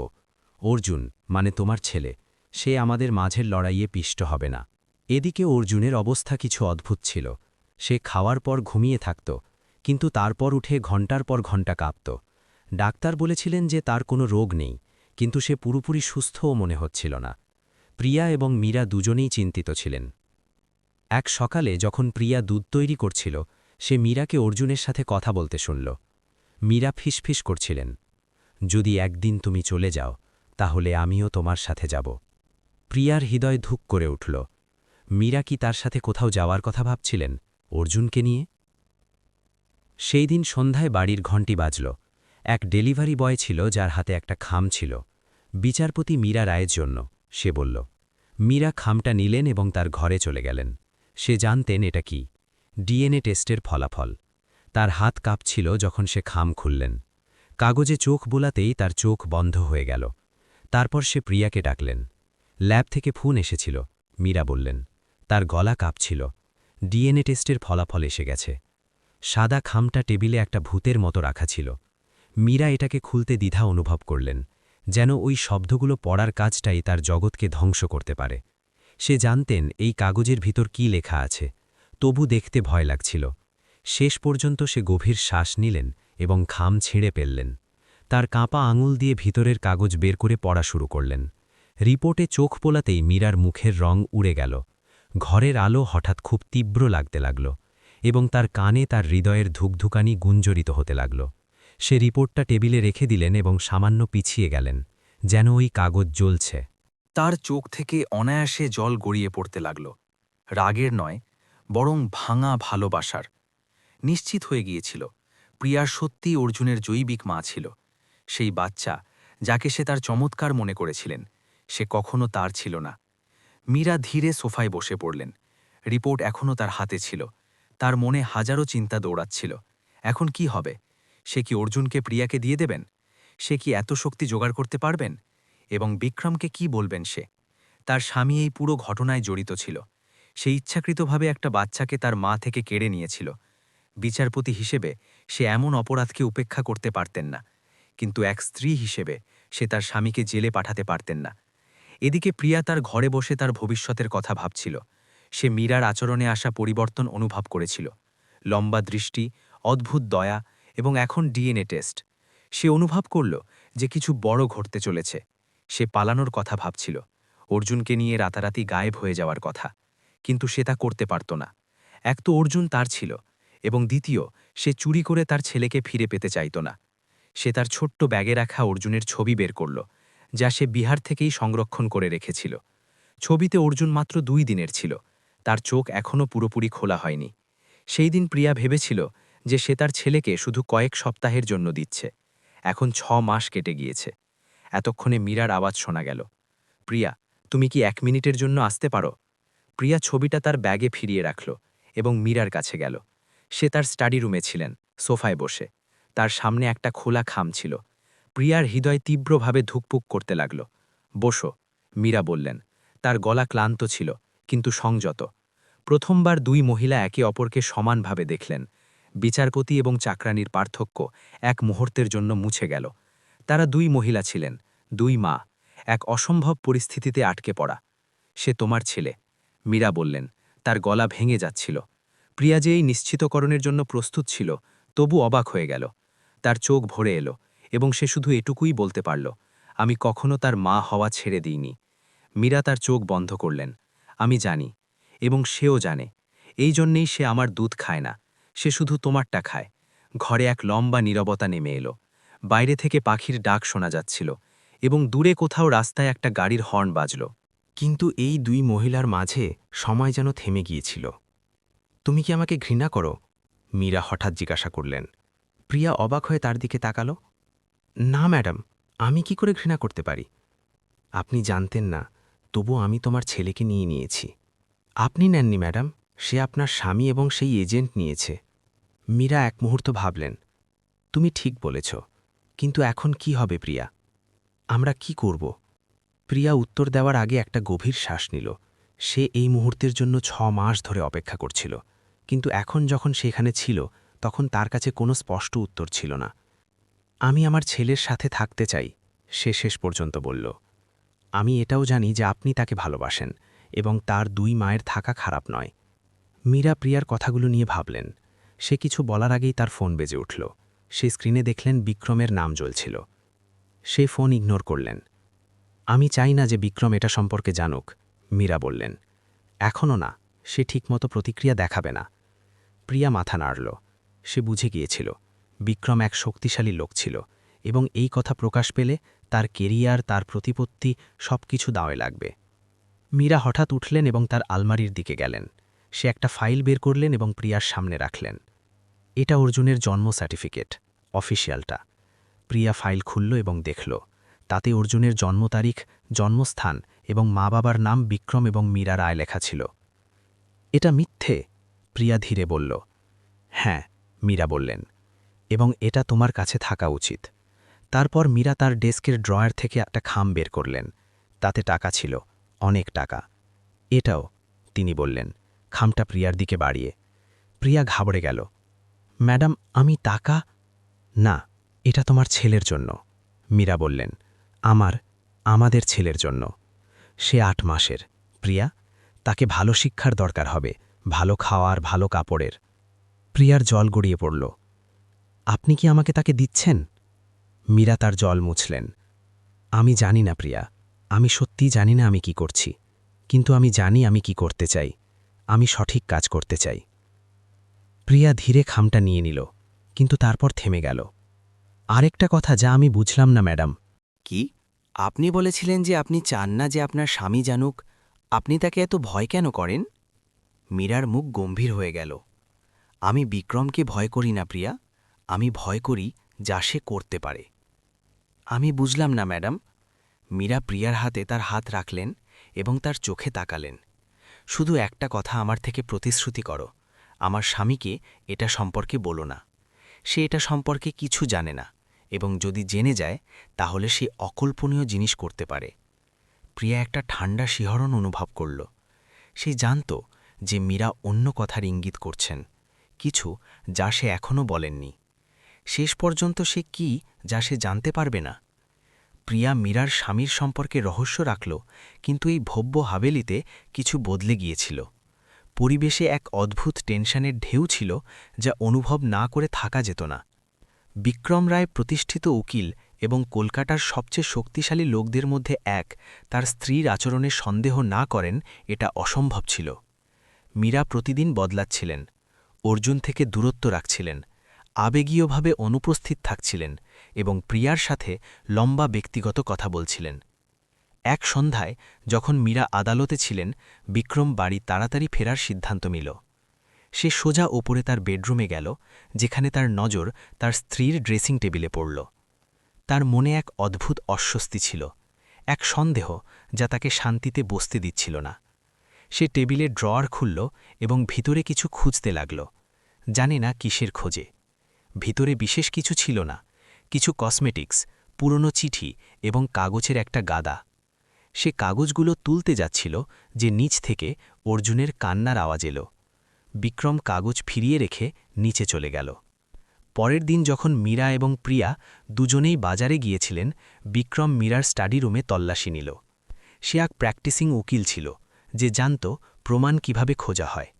অর্জুন, মানে তোমার ছেলে, সে আমাদের মাঝের লড়াইয়ে পিষ্ট হবে না। এদিকে অর্জুনের অবস্থা কিছু অদ্ভুত ছিল। সে খাওয়ার পর ঘুমিয়ে থাকত, কিন্তু তারপর উঠে ঘণ্টার পর ঘণ্টা কাঁপত। ডাক্তার বলেছিলেন যে তার কোনো রোগ নেই, কিন্তু সে পুরোপুরি সুস্থও মনে হচ্ছিল না। প্রিয়া এবং মীরা দুজনেই চিন্তিত ছিলেন। এক সকালে যখন প্রিয়া দুধ তৈরি করছিল, সে মীরাকে অর্জুনের সাথে কথা বলতে শুনল। মীরা ফিসফিস করছিলেন, যদি একদিন তুমি চলে যাও, তাহলে আমিও তোমার সাথে যাব। প্রিয়ার হৃদয় ধুক করে উঠল। মীরা কি তার সাথে কোথাও যাওয়ার কথা ভাবছিলেন, অর্জুনকে নিয়ে? সেই দিন সন্ধ্যায় বাড়ির ঘণ্টি বাজল। এক ডেলিভারি বয় ছিল যার হাতে একটা খাম ছিল। বিচারপতি মীরা রায়ের জন্য, সে বলল। মীরা খামটা নিলেন এবং তার ঘরে চলে গেলেন। সে জানতেন এটা কি। ডিএনএ টেস্টের ফলাফল। তার হাত কাঁপছিল যখন সে খাম খুললেন। কাগজে চোখ বোলাতেই তার চোখ বন্ধ হয়ে গেল। তারপর সে প্রিয়াকে ডাকলেন। ল্যাব থেকে ফোন এসেছিল, মীরা বললেন। তার গলা কাঁপছিল। ডিএনএ টেস্টের ফলাফল এসে গেছে। সাদা খামটা টেবিলে একটা ভূতের মতো রাখা ছিল। মীরা এটাকে খুলতে দ্বিধা অনুভব করলেন, যেন ওই শব্দগুলো পড়ার কাজটাই তার জগৎকে ধ্বংস করতে পারে। সে জানতেন এই কাগজের ভিতর কি লেখা আছে, তবু দেখতে ভয় লাগছিল। শেষ পর্যন্ত সে গভীর শ্বাস নিলেন এবং খাম ছিঁড়ে ফেললেন। তার কাঁপা আঙুল দিয়ে ভিতরের কাগজ বের করে পড়া শুরু করলেন। রিপোর্টে চোখ পোলাতেই মীরার মুখের রং উড়ে গেল। ঘরের আলো হঠাৎ খুব তীব্র লাগতে লাগল, এবং তার কানে তার হৃদয়ের ধুকধুকানি গুঞ্জরিত হতে লাগল। সে রিপোর্টটা টেবিলে রেখে দিলেন এবং সামান্য পিছিয়ে গেলেন, যেন ওই কাগজ জ্বলছে। তার চোখ থেকে অনায়াসে জল গড়িয়ে পড়তে লাগল। রাগের নয়, বরং ভাঙা ভালোবাসার। নিশ্চিত হয়ে গিয়েছিল, প্রিয়ার সত্যি অর্জুনের জৈবিক মা ছিল। সেই বাচ্চা, যাকে সে তার চমৎকার মনে করেছিলেন, সে কখনো তার ছিল না। মীরা ধীরে সোফায় বসে পড়লেন। রিপোর্ট এখনও তার হাতে ছিল। তার মনে হাজারো চিন্তা দৌড়াচ্ছিল। এখন কি হবে? সে কি অর্জুনকে প্রিয়াকে দিয়ে দেবেন? সে কি এত শক্তি জোগাড় করতে পারবেন? এবং বিক্রমকে কি বলবেন সে? তার স্বামী এই পুরো ঘটনায় জড়িত ছিল। সে ইচ্ছাকৃতভাবে একটা বাচ্চাকে তার মা থেকে কেড়ে নিয়েছিল। বিচারপতি হিসেবে সে এমন অপরাধকে উপেক্ষা করতে পারতেন না, কিন্তু এক স্ত্রী হিসেবে সে তার স্বামীকে জেলে পাঠাতে পারতেন না। এদিকে প্রিয়া তার ঘরে বসে তার ভবিষ্যতের কথা ভাবছিল। সে মীরার আচরণে আসা পরিবর্তন অনুভব করেছিল। লম্বা দৃষ্টি, অদ্ভুত দয়া এবং এখন ডিএনএ টেস্ট। সে অনুভব করল যে কিছু বড় ঘটতে চলেছে। সে পালানোর কথা ভাবছিল, অর্জুনকে নিয়ে রাতারাতি গায়েব হয়ে যাওয়ার কথা, কিন্তু সে তা করতে পারত না। এক তো অর্জুন তার ছিল, এবং দ্বিতীয়, সে চুরি করে তার ছেলেকে ফিরে পেতে চাইত না। সে তার ছোট্ট ব্যাগে রাখা অর্জুনের ছবি বের করল, যা সে বিহার থেকেই সংরক্ষণ করে রেখেছিল। ছবিতে অর্জুন মাত্র 2 দিনের ছিল, তার চোখ এখনও পুরোপুরি খোলা হয়নি। সেই দিন প্রিয়া ভেবেছিল যে সে তার ছেলেকে শুধু কয়েক সপ্তাহের জন্য দিচ্ছে। এখন 6 মাস কেটে গিয়েছে। এতক্ষণে মীরার আওয়াজ শোনা গেল, প্রিয়া, তুমি কি 1 মিনিটের জন্য আসতে পারো? প্রিয়া ছবিটা তার ব্যাগে ফিরিয়ে রাখল এবং মীরার কাছে গেল। সে তার স্টাডি রুমে ছিলেন, সোফায় বসে। তার সামনে একটা খোলা খাম ছিল। প্রিয়ার হৃদয় তীব্রভাবে ধুকপুক করতে লাগল। বসো, মীরা বললেন। তার গলা ক্লান্ত ছিল, কিন্তু সংযত। প্রথমবার 2 মহিলা একে অপরকে সমানভাবে দেখলেন। বিচারপতি এবং চাকরানীর পার্থক্য এক মুহূর্তের জন্য মুছে গেল। তারা 2 মহিলা ছিলেন, 2 মা, এক অসম্ভব পরিস্থিতিতে আটকে পড়া। সে তোমার ছেলে, মীরা বললেন। তার গলা ভেঙে যাচ্ছিল। প্রিয়া যে এই নিশ্চিতকরণের জন্য প্রস্তুত ছিল, তবু অবাক হয়ে গেল। তার চোখ ভরে এলো, এবং সে শুধু এটুকুই বলতে পারল, আমি কখনো তার মা হওয়া ছেড়ে দিইনি। মীরা তার চোখ বন্ধ করলেন। আমি জানি, এবং সেও জানে। এই জন্যেই সে আমার দুধ খায় না, সে শুধু তোমারটা খায়। ঘরে এক লম্বা নীরবতা নেমে এলো। বাইরে থেকে পাখির ডাক শোনা যাচ্ছিল, এবং দূরে কোথাও রাস্তায় একটা গাড়ির হর্ন বাজল। কিন্তু এই 2 মহিলার মাঝে সময় যেন থেমে গিয়েছিল। তুমি কি আমাকে ঘৃণা করো? মীরা হঠাৎ জিজ্ঞাসা করলেন। প্রিয়া অবাক হয়ে তার দিকে তাকালো। না ম্যাডাম, আমি কি করে ঘৃণা করতে পারি? আপনি জানতেন না, তবু আমি তোমার ছেলেকে নিয়ে নিয়েছি। আপনি নেননি ম্যাডাম, সে আপনার স্বামী এবং সেই এজেন্ট নিয়েছে। মীরা এক মুহূর্ত ভাবলেন। তুমি ঠিক বলেছ, কিন্তু এখন কি হবে প্রিয়া? আমরা কি করব? প্রিয়া উত্তর দেওয়ার আগে একটা গভীর শ্বাস নিল। সে এই মুহূর্তের জন্য 6 মাস ধরে অপেক্ষা করছিল, কিন্তু এখন যখন সেখানে ছিল, তখন তার কাছে কোনো স্পষ্ট উত্তর ছিল না। আমি আমার ছেলের সাথে থাকতে চাই, সে শেষ পর্যন্ত বলল। আমি এটাও জানি যে আপনি তাকে ভালোবাসেন, এবং তার 2 মায়ের থাকা খারাপ নয়। মীরা প্রিয়ার কথাগুলো নিয়ে ভাবলেন। সে কিছু বলার আগেই তার ফোন বেজে উঠল। সে স্ক্রিনে দেখলেন বিক্রমের নাম জ্বলছিল। সে ফোন ইগনোর করলেন। আমি চাই না যে বিক্রম এটা সম্পর্কে জানুক, মীরা বললেন। এখনও না, সে ঠিকমতো প্রতিক্রিয়া দেখাবে না। প্রিয়া মাথা নাড়ল। সে বুঝে গিয়েছিল, বিক্রম এক শক্তিশালী লোক ছিল, এবং এই কথা প্রকাশ পেলে তার কেরিয়ার, তার প্রতিপত্তি সবকিছু দাওয়ে লাগবে। মীরা হঠাৎ উঠলেন এবং তার আলমারির দিকে গেলেন। সে একটা ফাইল বের করলেন এবং প্রিয়ার সামনে রাখলেন। এটা অর্জুনের জন্ম সার্টিফিকেট, অফিসিয়ালটা। প্রিয়া ফাইল খুলল এবং দেখল, তাতে অর্জুনের জন্ম তারিখ, জন্মস্থান এবং মা বাবার নাম বিক্রম এবং মীরা রায় লেখা ছিল। এটা মিথ্যে, প্রিয়া ধীরে বলল। হ্যাঁ, মীরা বললেন, এবং এটা তোমার কাছে থাকা উচিত। তারপর মীরা তার ডেস্কের ড্রয়ার থেকে একটা খাম বের করলেন। তাতে টাকা ছিল, অনেক টাকা। এটাও, তিনি বললেন, খামটা প্রিয়ার দিকে বাড়িয়ে। প্রিয়া ঘাবড়ে গেল। ম্যাডাম, আমি টাকা? না, এটা তোমার ছেলের জন্য, মীরা বললেন। আমাদের ছেলের জন্য। সে 8 মাসের, প্রিয়া। তাকে ভালো শিক্ষার দরকার হবে, ভালো খাওয়ার, ভালো কাপড়ের। প্রিয়ার জল গড়িয়ে পড়ল। আপনি কি আমাকে তাকে দিচ্ছেন? মীরা তার জল মুছলেন। আমি জানি না প্রিয়া, আমি সত্যিই জানি না আমি কি করছি, কিন্তু আমি জানি আমি কি করতে চাই। আমি সঠিক কাজ করতে চাই। প্রিয়া ধীরে খামটা নিয়ে নিল, কিন্তু তারপর থেমে গেল। আরেকটা কথা যা আমি বুঝলাম না ম্যাডাম। কি? আপনি বলেছিলেন যে আপনি চান না যে আপনার স্বামী জানুক। আপনি তাকে এত ভয় কেন করেন? মীরার মুখ গম্ভীর হয়ে গেল। আমি বিক্রমকে ভয় করি না প্রিয়া, আমি ভয় করি যা সে করতে পারে। আমি বুঝলাম না ম্যাডাম। মীরা প্রিয়ার হাতে তার হাত রাখলেন এবং তার চোখে তাকালেন। শুধু একটা কথা আমার থেকে প্রতিশ্রুতি করো, আমার স্বামীকে এটা সম্পর্কে বলো না। সে এটা সম্পর্কে কিছু জানে না, এবং যদি জেনে যায় তাহলে সে অকল্পনীয় জিনিস করতে পারে। প্রিয়া একটা ঠান্ডা শিহরণ অনুভব করল। সে জানত যে মীরা অন্য কথার ইঙ্গিত করছেন, কিছু যা সে এখনও বলেননি। শেষ পর্যন্ত সে কি যা সে জানতে পারবে না? প্রিয়া মীরার স্বামীর সম্পর্কে রহস্য রাখল, কিন্তু এই ভব্য হাভেলিতে কিছু বদলে গিয়েছিল। পরিবেশে এক অদ্ভুত টেনশনের ঢেউ ছিল, যা অনুভব না করে থাকা যেত না। বিক্রম রায় প্রতিষ্ঠিত উকিল এবং কলকাতার সবচেয়ে শক্তিশালী লোকদের মধ্যে এক তার স্ত্রীর আচরণে সন্দেহ না করেন এটা অসম্ভব ছিল। মীরা প্রতিদিন বদলাচ্ছিলেন, অর্জুন থেকে দূরত্ব রাখছিলেন, আবেগীয়ভাবে অনুপস্থিত থাকছিলেন এবং প্রিয়ার সাথে লম্বা ব্যক্তিগত কথা বলছিলেন। এক সন্ধ্যায় যখন মীরা আদালতে ছিলেন, বিক্রম বাড়ি তাড়াতাড়ি ফেরার সিদ্ধান্ত নিল। সে সোজা ওপরে তার বেডরুমে গেল, যেখানে তার নজর তার স্ত্রীর ড্রেসিং টেবিলে পড়ল। তার মনে এক অদ্ভুত অস্বস্তি ছিল, এক সন্দেহ যা তাকে শান্তিতে বসতে দিচ্ছিল না। সে টেবিলের ড্রয়ার খুলল এবং ভিতরে কিছু খুঁজতে লাগল, জানে না কিসের খোঁজে। ভিতরে বিশেষ কিছু ছিল না, কিছু কসমেটিক্স, পুরনো চিঠি এবং কাগজের একটা গাদা। সে কাগজগুলো তুলতে যাচ্ছিল যে নিচ থেকে অর্জুনের কান্নার আওয়াজ এলো। বিক্রম কাগজ ফিরিয়ে রেখে নিচে চলে গেল। পরের দিন যখন মীরা এবং প্রিয়া দুজনেই বাজারে গিয়েছিলেন, বিক্রম মীরার স্টাডি রুমে তল্লাশি নিল। সে এক প্র্যাকটিসিং উকিল ছিল, যে জানত প্রমাণ কিভাবে খোঁজা হয়।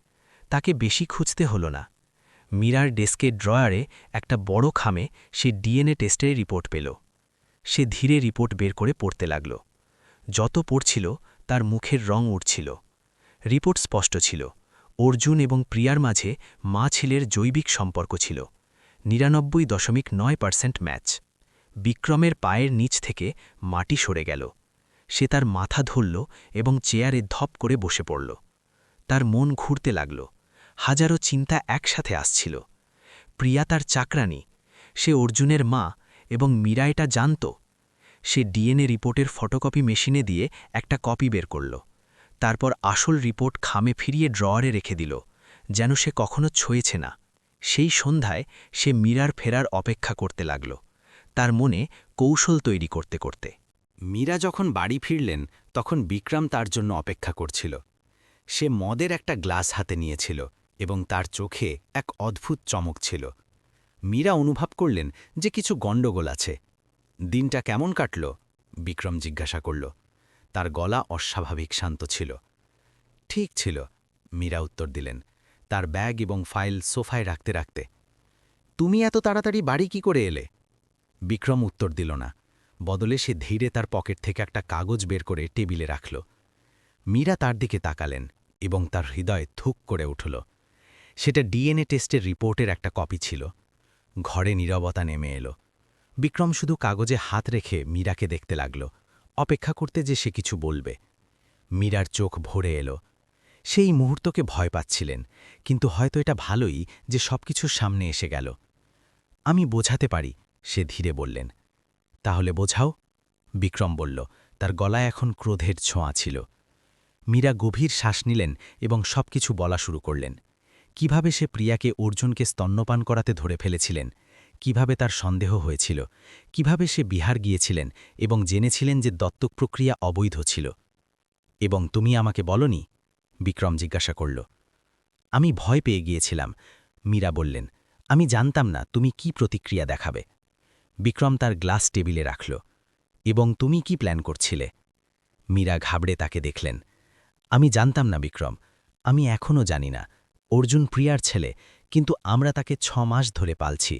তাকে বেশি খুঁজতে হল না। মীরার ডেস্কের ড্রয়ারে একটা বড় খামে সে ডিএনএ টেস্টের রিপোর্ট পেল। সে ধীরে রিপোর্ট বের করে পড়তে লাগল। যত পড়ছিল তার মুখের রং উঠছিল। রিপোর্ট স্পষ্ট ছিল, অর্জুন এবং প্রিয়ার মাঝে মা ছেলের জৈবিক সম্পর্ক ছিল। 99.9% ম্যাচ। বিক্রমের পায়ের নিচ থেকে মাটি সরে গেল। সে তার মাথা ধরল এবং চেয়ারে ধপ করে বসে পড়ল। তার মন ঘুরতে লাগল, হাজারো চিন্তা একসাথে আসছিল। প্রিয়া তার চাকরানী, সে অর্জুনের মা এবং মীরা এটা জানত। সে ডিএনএ রিপোর্টের ফটোকপি মেশিনে দিয়ে একটা কপি বের করল। তারপর আসল রিপোর্ট খামে ফিরিয়ে ড্রয়ারে রেখে দিল, যেন সে কখনো ছুঁয়েছে না। সেই সন্ধ্যায় সে মীরার ফেরার অপেক্ষা করতে লাগল, তার মনে কৌশল তৈরি করতে করতে। মীরা যখন বাড়ি ফিরলেন তখন বিক্রম তার জন্য অপেক্ষা করছিল। সে মদের একটা গ্লাস হাতে নিয়েছিল এবং তার চোখে এক অদ্ভুত চমক ছিল। মীরা অনুভব করলেন যে কিছু গণ্ডগোল আছে। দিনটা কেমন কাটল? বিক্রম জিজ্ঞাসা করল। তার গলা অস্বাভাবিক শান্ত ছিল। ঠিক ছিল, মীরা উত্তর দিলেন, তার ব্যাগ এবং ফাইল সোফায় রাখতে রাখতে। তুমি এত তাড়াতাড়ি বাড়ি কি করে এলে? বিক্রম উত্তর দিল না, বদলে সে ধীরে তার পকেট থেকে একটা কাগজ বের করে টেবিলে রাখল। মীরা তার দিকে তাকালেন এবং তার হৃদয় থুক করে উঠল। সেটা ডিএনএ টেস্টের রিপোর্টের একটা কপি ছিল। ঘরে নীরবতা নেমে এলো। বিক্রম শুধু কাগজে হাত রেখে মীরাকে দেখতে লাগল, অপেক্ষা করতে যে সে কিছু বলবে। মীরার চোখ ভরে এলো। সেই মুহূর্তকে ভয় পাচ্ছিলেন, কিন্তু হয়তো এটা ভালোই যে সবকিছুর সামনে এসে গেল। আমি বোঝাতে পারি, সে ধীরে বললেন। তাহলে বোঝাও, বিক্রম বলল, তার গলায় এখন ক্রোধের ছোঁয়া ছিল। মীরা গভীর শ্বাস নিলেন এবং সবকিছু বলা শুরু করলেন। কিভাবে সে প্রিয়াকে অর্জুনকে স্তন্যপান করাতে ধরে ফেলেছিলেন, কিভাবে তার সন্দেহ হয়েছিল, কিভাবে সে বিহার গিয়েছিলেন এবং জেনেছিলেন যে দত্তক প্রক্রিয়া অবৈধ ছিল। এবং তুমি আমাকে বলনি? বিক্রম জিজ্ঞাসা করল। আমি ভয় পেয়ে গিয়েছিলাম, মীরা বললেন। আমি জানতাম না তুমি কি প্রতিক্রিয়া দেখাবে। বিক্রম তার গ্লাস টেবিলে রাখল। এবং তুমি কি প্ল্যান করছিলে? মীরা ঘাবড়ে তাকে দেখলেন। আমি জানতাম না বিক্রম, আমি এখনও জানি না। অর্জুন প্রিয়ার ছেলে, কিন্তু আমরা তাকে 6 মাস ধরে পালছি।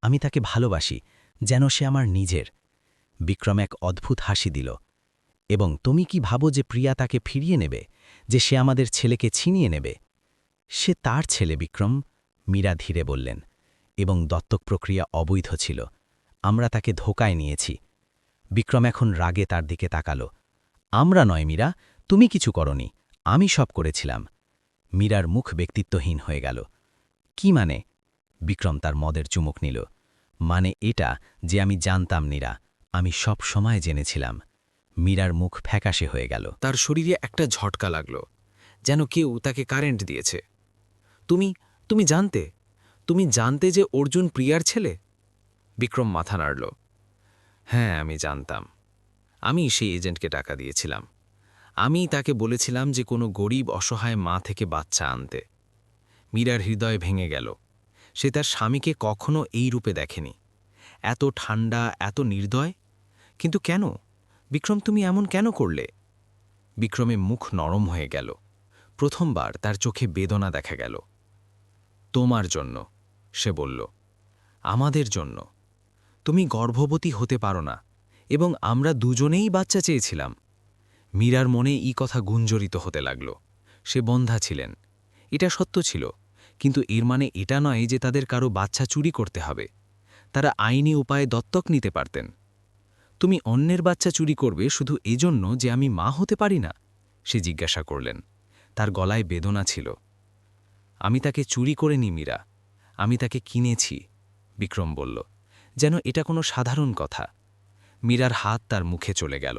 আমি তাকে ভালোবাসি, যেন সে আমার নিজের। বিক্রম এক অদ্ভুত হাসি দিল। এবং তুমি কি ভাবো যে প্রিয়া তাকে ফিরিয়ে নেবে, যে সে আমাদের ছেলেকে ছিনিয়ে নেবে? সে তার ছেলে বিক্রম, মীরা ধীরে বললেন। এবং দত্তক প্রক্রিয়া অবৈধ ছিল। আমরা তাকে ধোকায় নিয়েছি। বিক্রম এখন রাগে তার দিকে তাকালো। আমরা নয় মীরা, তুমি কিছু করনি, আমি সব করেছিলাম। মীরার মুখ ব্যক্তিত্বহীন হয়ে গেল। কি মানে? বিক্রম তার মদের চুমুক নিল। মানে এটা যে আমি জানতাম নীরা, আমি সব সময় জেনেছিলাম। মীরার মুখ ফ্যাকাশে হয়ে গেল। তার শরীরে একটা ঝটকা লাগল, যেন কেউ তাকে কারেন্ট দিয়েছে। তুমি জানতে যে অর্জুন প্রিয়ার ছেলে? বিক্রম মাথা নাড়ল। হ্যাঁ, আমি জানতাম। আমি সেই এজেন্টকে টাকা দিয়েছিলাম। আমি তাকে বলেছিলাম যে কোনো গরিব অসহায় মা থেকে বাচ্চা আনতে। মীরার হৃদয় ভেঙে গেল। সে তার স্বামীকে কখনো এই রূপে দেখেনি, এত ঠান্ডা, এত নির্দয়। কিন্তু কেন বিক্রম, তুমি এমন কেন করলে? বিক্রমে মুখ নরম হয়ে গেল। প্রথমবার তার চোখে বেদনা দেখা গেল। তোমার জন্য, সে বলল। আমাদের জন্য। তুমি গর্ভবতী হতে পারো না, এবং আমরা দুজনেই বাচ্চা চেয়েছিলাম। মীরার মনে এই কথা গুঞ্জরিত হতে লাগল। সে বন্ধ্যা ছিলেন, এটা সত্য ছিল, কিন্তু এর মানে এটা নয় যে তাদের কারো বাচ্চা চুরি করতে হবে। তারা আইনি উপায়ে দত্তক নিতে পারতেন। তুমি অন্যের বাচ্চা চুরি করবে শুধু এজন্য যে আমি মা হতে পারি না? সে জিজ্ঞাসা করলেন। তার গলায় বেদনা ছিল। আমি তাকে চুরি করিনি মীরা, আমি তাকে কিনেছি, বিক্রম বলল, যেন এটা কোনো সাধারণ কথা। মীরার হাত তার মুখে চলে গেল।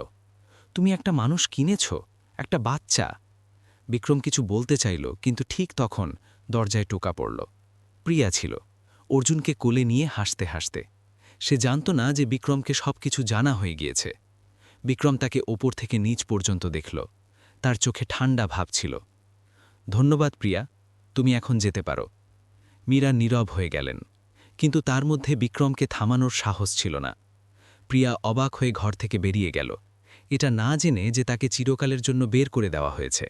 তুমি একটা মানুষ কিনেছ, একটা বাচ্চা। বিক্রম কিছু বলতে চাইল, কিন্তু ঠিক তখন দরজায় টোকা পড়ল। প্রিয়া ছিল, অর্জুনকে কোলে নিয়ে হাসতে হাসতে। সে জানত না যে বিক্রমকে সবকিছু জানা হয়ে গিয়েছে। বিক্রম তাকে ওপর থেকে নিচ পর্যন্ত দেখল। তার চোখে ঠান্ডা ভাব ছিল। ধন্যবাদ প্রিয়া, তুমি এখন যেতে পারো। মীরা নীরব হয়ে গেলেন, কিন্তু তার মধ্যে বিক্রমকে থামানোর সাহস ছিল না। প্রিয়া অবাক হয়ে ঘর থেকে বেরিয়ে গেল, এটা না জেনে যে তাকে চিরকালের জন্য বের করে দেওয়া হয়েছে।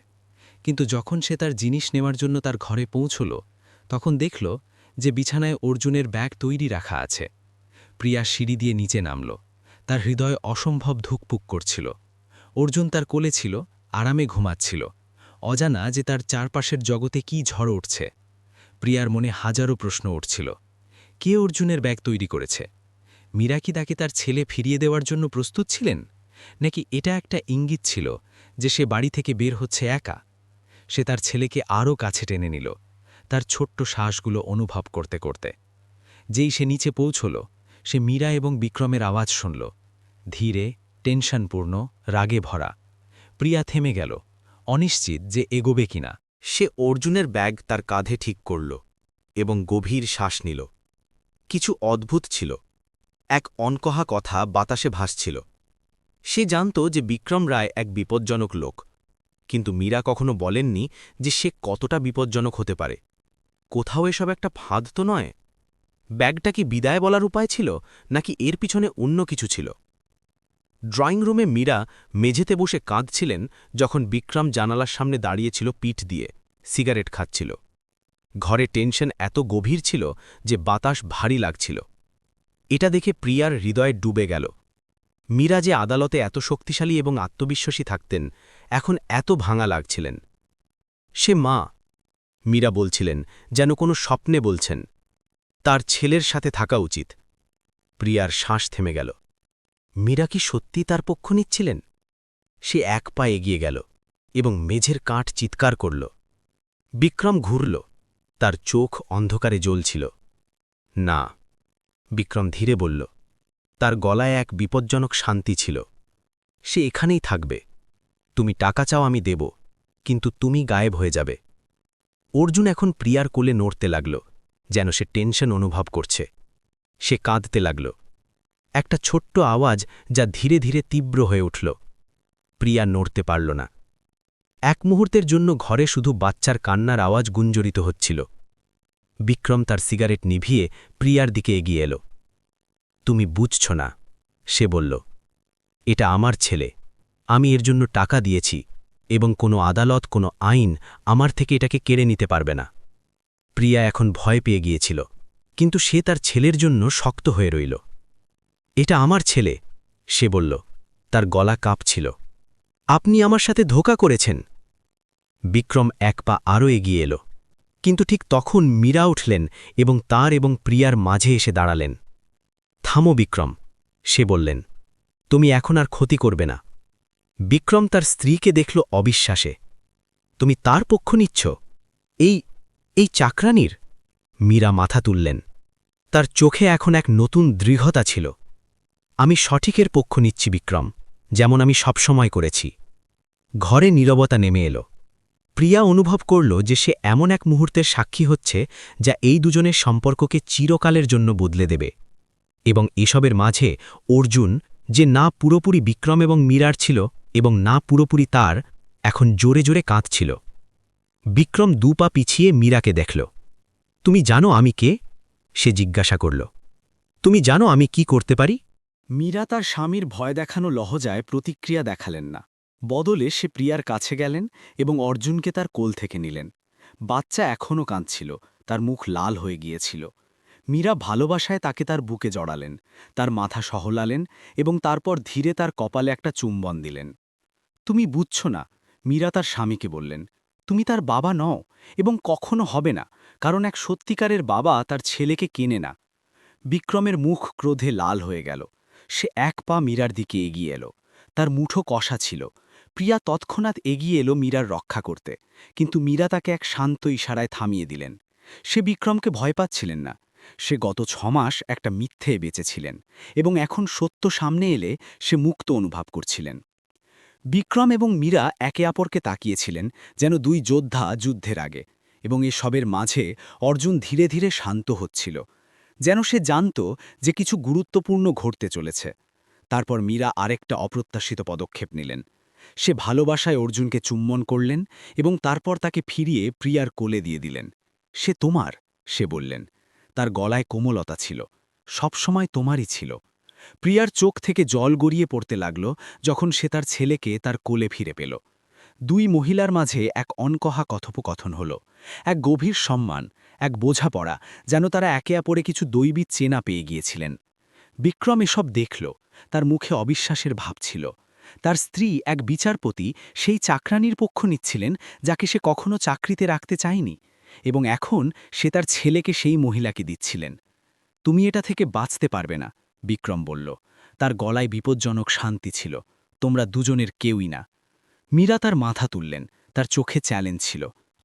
কিন্তু যখন সে তার জিনিস নেওয়ার জন্য তার ঘরে পৌঁছল, তখন দেখল যে বিছানায় অর্জুনের ব্যাগ তৈরি রাখা আছে। প্রিয়া সিঁড়ি দিয়ে নিচে নামল। তার হৃদয় অসম্ভব ধুকপুক করছিল। অর্জুন তার কোলে ছিল, আরামে ঘুমাচ্ছিল, অজানা যে তার চারপাশের জগতে কি ঝড় উঠছে। প্রিয়ার মনে হাজারো প্রশ্ন উঠছিল। কে অর্জুনের ব্যাগ তৈরি করেছে? মীরা কি তাকে তার ছেলে ফিরিয়ে দেওয়ার জন্য প্রস্তুত ছিলেন, নাকি এটা একটা ইঙ্গিত ছিল যে সে বাড়ি থেকে বের হচ্ছে একা? সে তার ছেলেকে আরও কাছে টেনে নিল, তার ছোট্ট শ্বাসগুলো অনুভব করতে করতে। যেই সে নিচে পৌঁছল, সে মীরা এবং বিক্রমের আওয়াজ শুনল, ধীরে, টেনশনপূর্ণ, রাগে ভরা। প্রিয়া থেমে গেল, অনিশ্চিত যে এগোবে কিনা। সে অর্জুনের ব্যাগ তার কাঁধে ঠিক করল এবং গভীর শ্বাস নিল। কিছু অদ্ভুত ছিল, এক অনকহা কথা বাতাসে ভাসছিল। সে জানত যে বিক্রম রায় এক বিপজ্জনক লোক, কিন্তু মীরা কখনো বলেননি যে সে কতটা বিপজ্জনক হতে পারে। কোথাও এসব একটা ফাঁদ তো নয়। ব্যাগটা কি বিদায় বলার উপায় ছিল, নাকি এর পিছনে অন্য কিছু ছিল? ড্রয়িং রুমে মীরা মেঝেতে বসে কাঁদছিলেন যখন বিক্রম জানালার সামনে দাঁড়িয়েছিল পিঠ দিয়ে, সিগারেট খাচ্ছিল। ঘরে টেনশন এত গভীর ছিল যে বাতাস ভারী লাগছিল। এটা দেখে প্রিয়ার হৃদয়ে ডুবে গেল। মীরা যে আদালতে এত শক্তিশালী এবং আত্মবিশ্বাসী থাকতেন, এখন এত ভাঙা লাগছিলেন। সে মা, মীরা বলছিলেন, যেন কোনো স্বপ্নে বলছেন। তার ছেলের সাথে থাকা উচিত। প্রিয়ার শ্বাস থেমে গেল। মীরা কি সত্যি তার পক্ষ নিচ্ছিলেন? সে এক পা এগিয়ে গেল এবং মেঝের কাঠ চিৎকার করল। বিক্রম ঘুরল, তার চোখ অন্ধকারে জ্বলছিল। না, বিক্রম ধীরে বলল। তার গলায় এক বিপজ্জনক শান্তি ছিল। সে এখানেই থাকবে। তুমি টাকা চাও আমি দেব, কিন্তু তুমি গায়েব হয়ে যাবে। অর্জুন এখন প্রিয়ার কোলে নড়তে লাগল, যেন সে টেনশন অনুভব করছে। সে কাঁদতে লাগল। একটা ছোট্ট আওয়াজ যা ধীরে ধীরে তীব্র হয়ে উঠল। প্রিয়া নড়তে পারল না। এক মুহূর্তের জন্য ঘরে শুধু বাচ্চার কান্নার আওয়াজ গুঞ্জরিত হচ্ছিল। বিক্রম তার সিগারেট নিভিয়ে প্রিয়ার দিকে এগিয়ে এল। তুমি বুঝছ না, সে বলল। এটা আমার ছেলে, আমি এর জন্য টাকা দিয়েছি, এবং কোনো আদালত, কোনো আইন আমার থেকে এটাকে কেড়ে নিতে পারবে না। প্রিয়া এখন ভয় পেয়ে গিয়েছিল, কিন্তু সে তার ছেলের জন্য শক্ত হয়ে রইল। এটা আমার ছেলে, সে বলল, তার গলা কাঁপছিল। আপনি আমার সাথে ধোঁকা করেছেন। বিক্রম এক পা আরও এগিয়ে এল, কিন্তু ঠিক তখন মীরা উঠলেন এবং তার এবং প্রিয়ার মাঝে এসে দাঁড়ালেন। থামো বিক্রম, সে বললেন, তুমি এখন আর ক্ষতি করবে না। বিক্রম তার স্ত্রীকে দেখল অবিশ্বাসে। তুমি তার পক্ষ নিচ্ছ? এই চাকরানির? মীরা মাথা তুললেন। তার চোখে এখন এক নতুন দৃঢ়তা ছিল। আমি সঠিকের পক্ষ নিচ্ছি বিক্রম, যেমন আমি সবসময় করেছি। ঘরে নীরবতা নেমে এলো। প্রিয়া অনুভব করল যে সে এমন এক মুহূর্তের সাক্ষী হচ্ছে যা এই দুজনের সম্পর্ককে চিরকালের জন্য বদলে দেবে। এবং এসবের মাঝে অর্জুন, যে না পুরোপুরি বিক্রম এবং মীরার ছিল এবং না পুরোপুরি তার, এখন জোরে জোরে কাঁদছিল। বিক্রম দুপা পিছিয়ে মীরাকে দেখল। তুমি জানো আমি কে? সে জিজ্ঞাসা করল। তুমি জানো আমি কি করতে পারি? মীরা তার স্বামীর ভয় দেখানো লহজায় প্রতিক্রিয়া দেখালেন না। বদলে সে প্রিয়ার কাছে গেলেন এবং অর্জুনকে তার কোল থেকে নিলেন। বাচ্চা এখনও কাঁদছিল, তার মুখ লাল হয়ে গিয়েছিল। মীরা ভালোবাসায় তাকে তার বুকে জড়ালেন, তার মাথা সহলালেন এবং তারপর ধীরে তার কপালে একটা চুম্বন দিলেন। তুমি বুঝছ না, মীরা তার স্বামীকে বললেন। তুমি তার বাবা নও এবং কখনো হবে না, কারণ এক সত্যিকারের বাবা তার ছেলেকে কেনে না। বিক্রমের মুখ ক্রোধে লাল হয়ে গেল। সে এক পা মীরার দিকে এগিয়ে এলো। তার মুঠো কষা ছিল। প্রিয়া তৎক্ষণাৎ এগিয়ে এলো মীরার রক্ষা করতে, কিন্তু মীরা তাকে এক শান্ত ইশারায় থামিয়ে দিলেন। সে বিক্রমকে ভয় পাচ্ছিলেন না। সে গত 6 মাস একটা মিথ্যে বেঁচেছিলেন এবং এখন সত্য সামনে এলে সে মুক্ত অনুভব করছিলেন। বিক্রম এবং মীরা একে অপরকে তাকিয়েছিলেন, যেন দুই যোদ্ধা যুদ্ধের আগে, এবং এসবের মাঝে অর্জুন ধীরে ধীরে শান্ত হচ্ছিল, যেন সে জানত যে কিছু গুরুত্বপূর্ণ ঘটতে চলেছে। তারপর মীরা আরেকটা অপ্রত্যাশিত পদক্ষেপ নিলেন। সে ভালোবাসায় অর্জুনকে চুম্বন করলেন এবং তারপর তাকে ফিরিয়ে প্রিয়ার কোলে দিয়ে দিলেন। সে তোমার, সে বললেন। তার গলায় কোমলতা ছিল। সবসময় তোমারই ছিল। প্রিয়ার চোখ থেকে জল গড়িয়ে পড়তে লাগল যখন সে তার ছেলেকে তার কোলে ফিরে পেল। দুই মহিলার মাঝে এক অনকহা কথোপকথন হল, এক গভীর সম্মান, এক বোঝাপড়া, যেন তারা একে অপরে কিছু দৈবিক চেনা পেয়ে গিয়েছিলেন। বিক্রম এসব দেখল। তার মুখে অবিশ্বাসের ভাব ছিল। তার স্ত্রী এক বিচারপতি সেই চাকরানির পক্ষ নিচ্ছিলেন যাকে সে কখনো চাকরিতে রাখতে চায়নি, এবং এখন সে তার ছেলেকে সেই মহিলাকে দিচ্ছিলেন। তুমি এটা থেকে বাঁচতে পারবে না, বিক্রম বলল। তার গলায় বিপজ্জনক শান্তি ছিল। তোমরা দুজনের কেউই না। মীরা তার মাথা তুললেন। তার চোখে চ্যালেঞ্জ ছিল।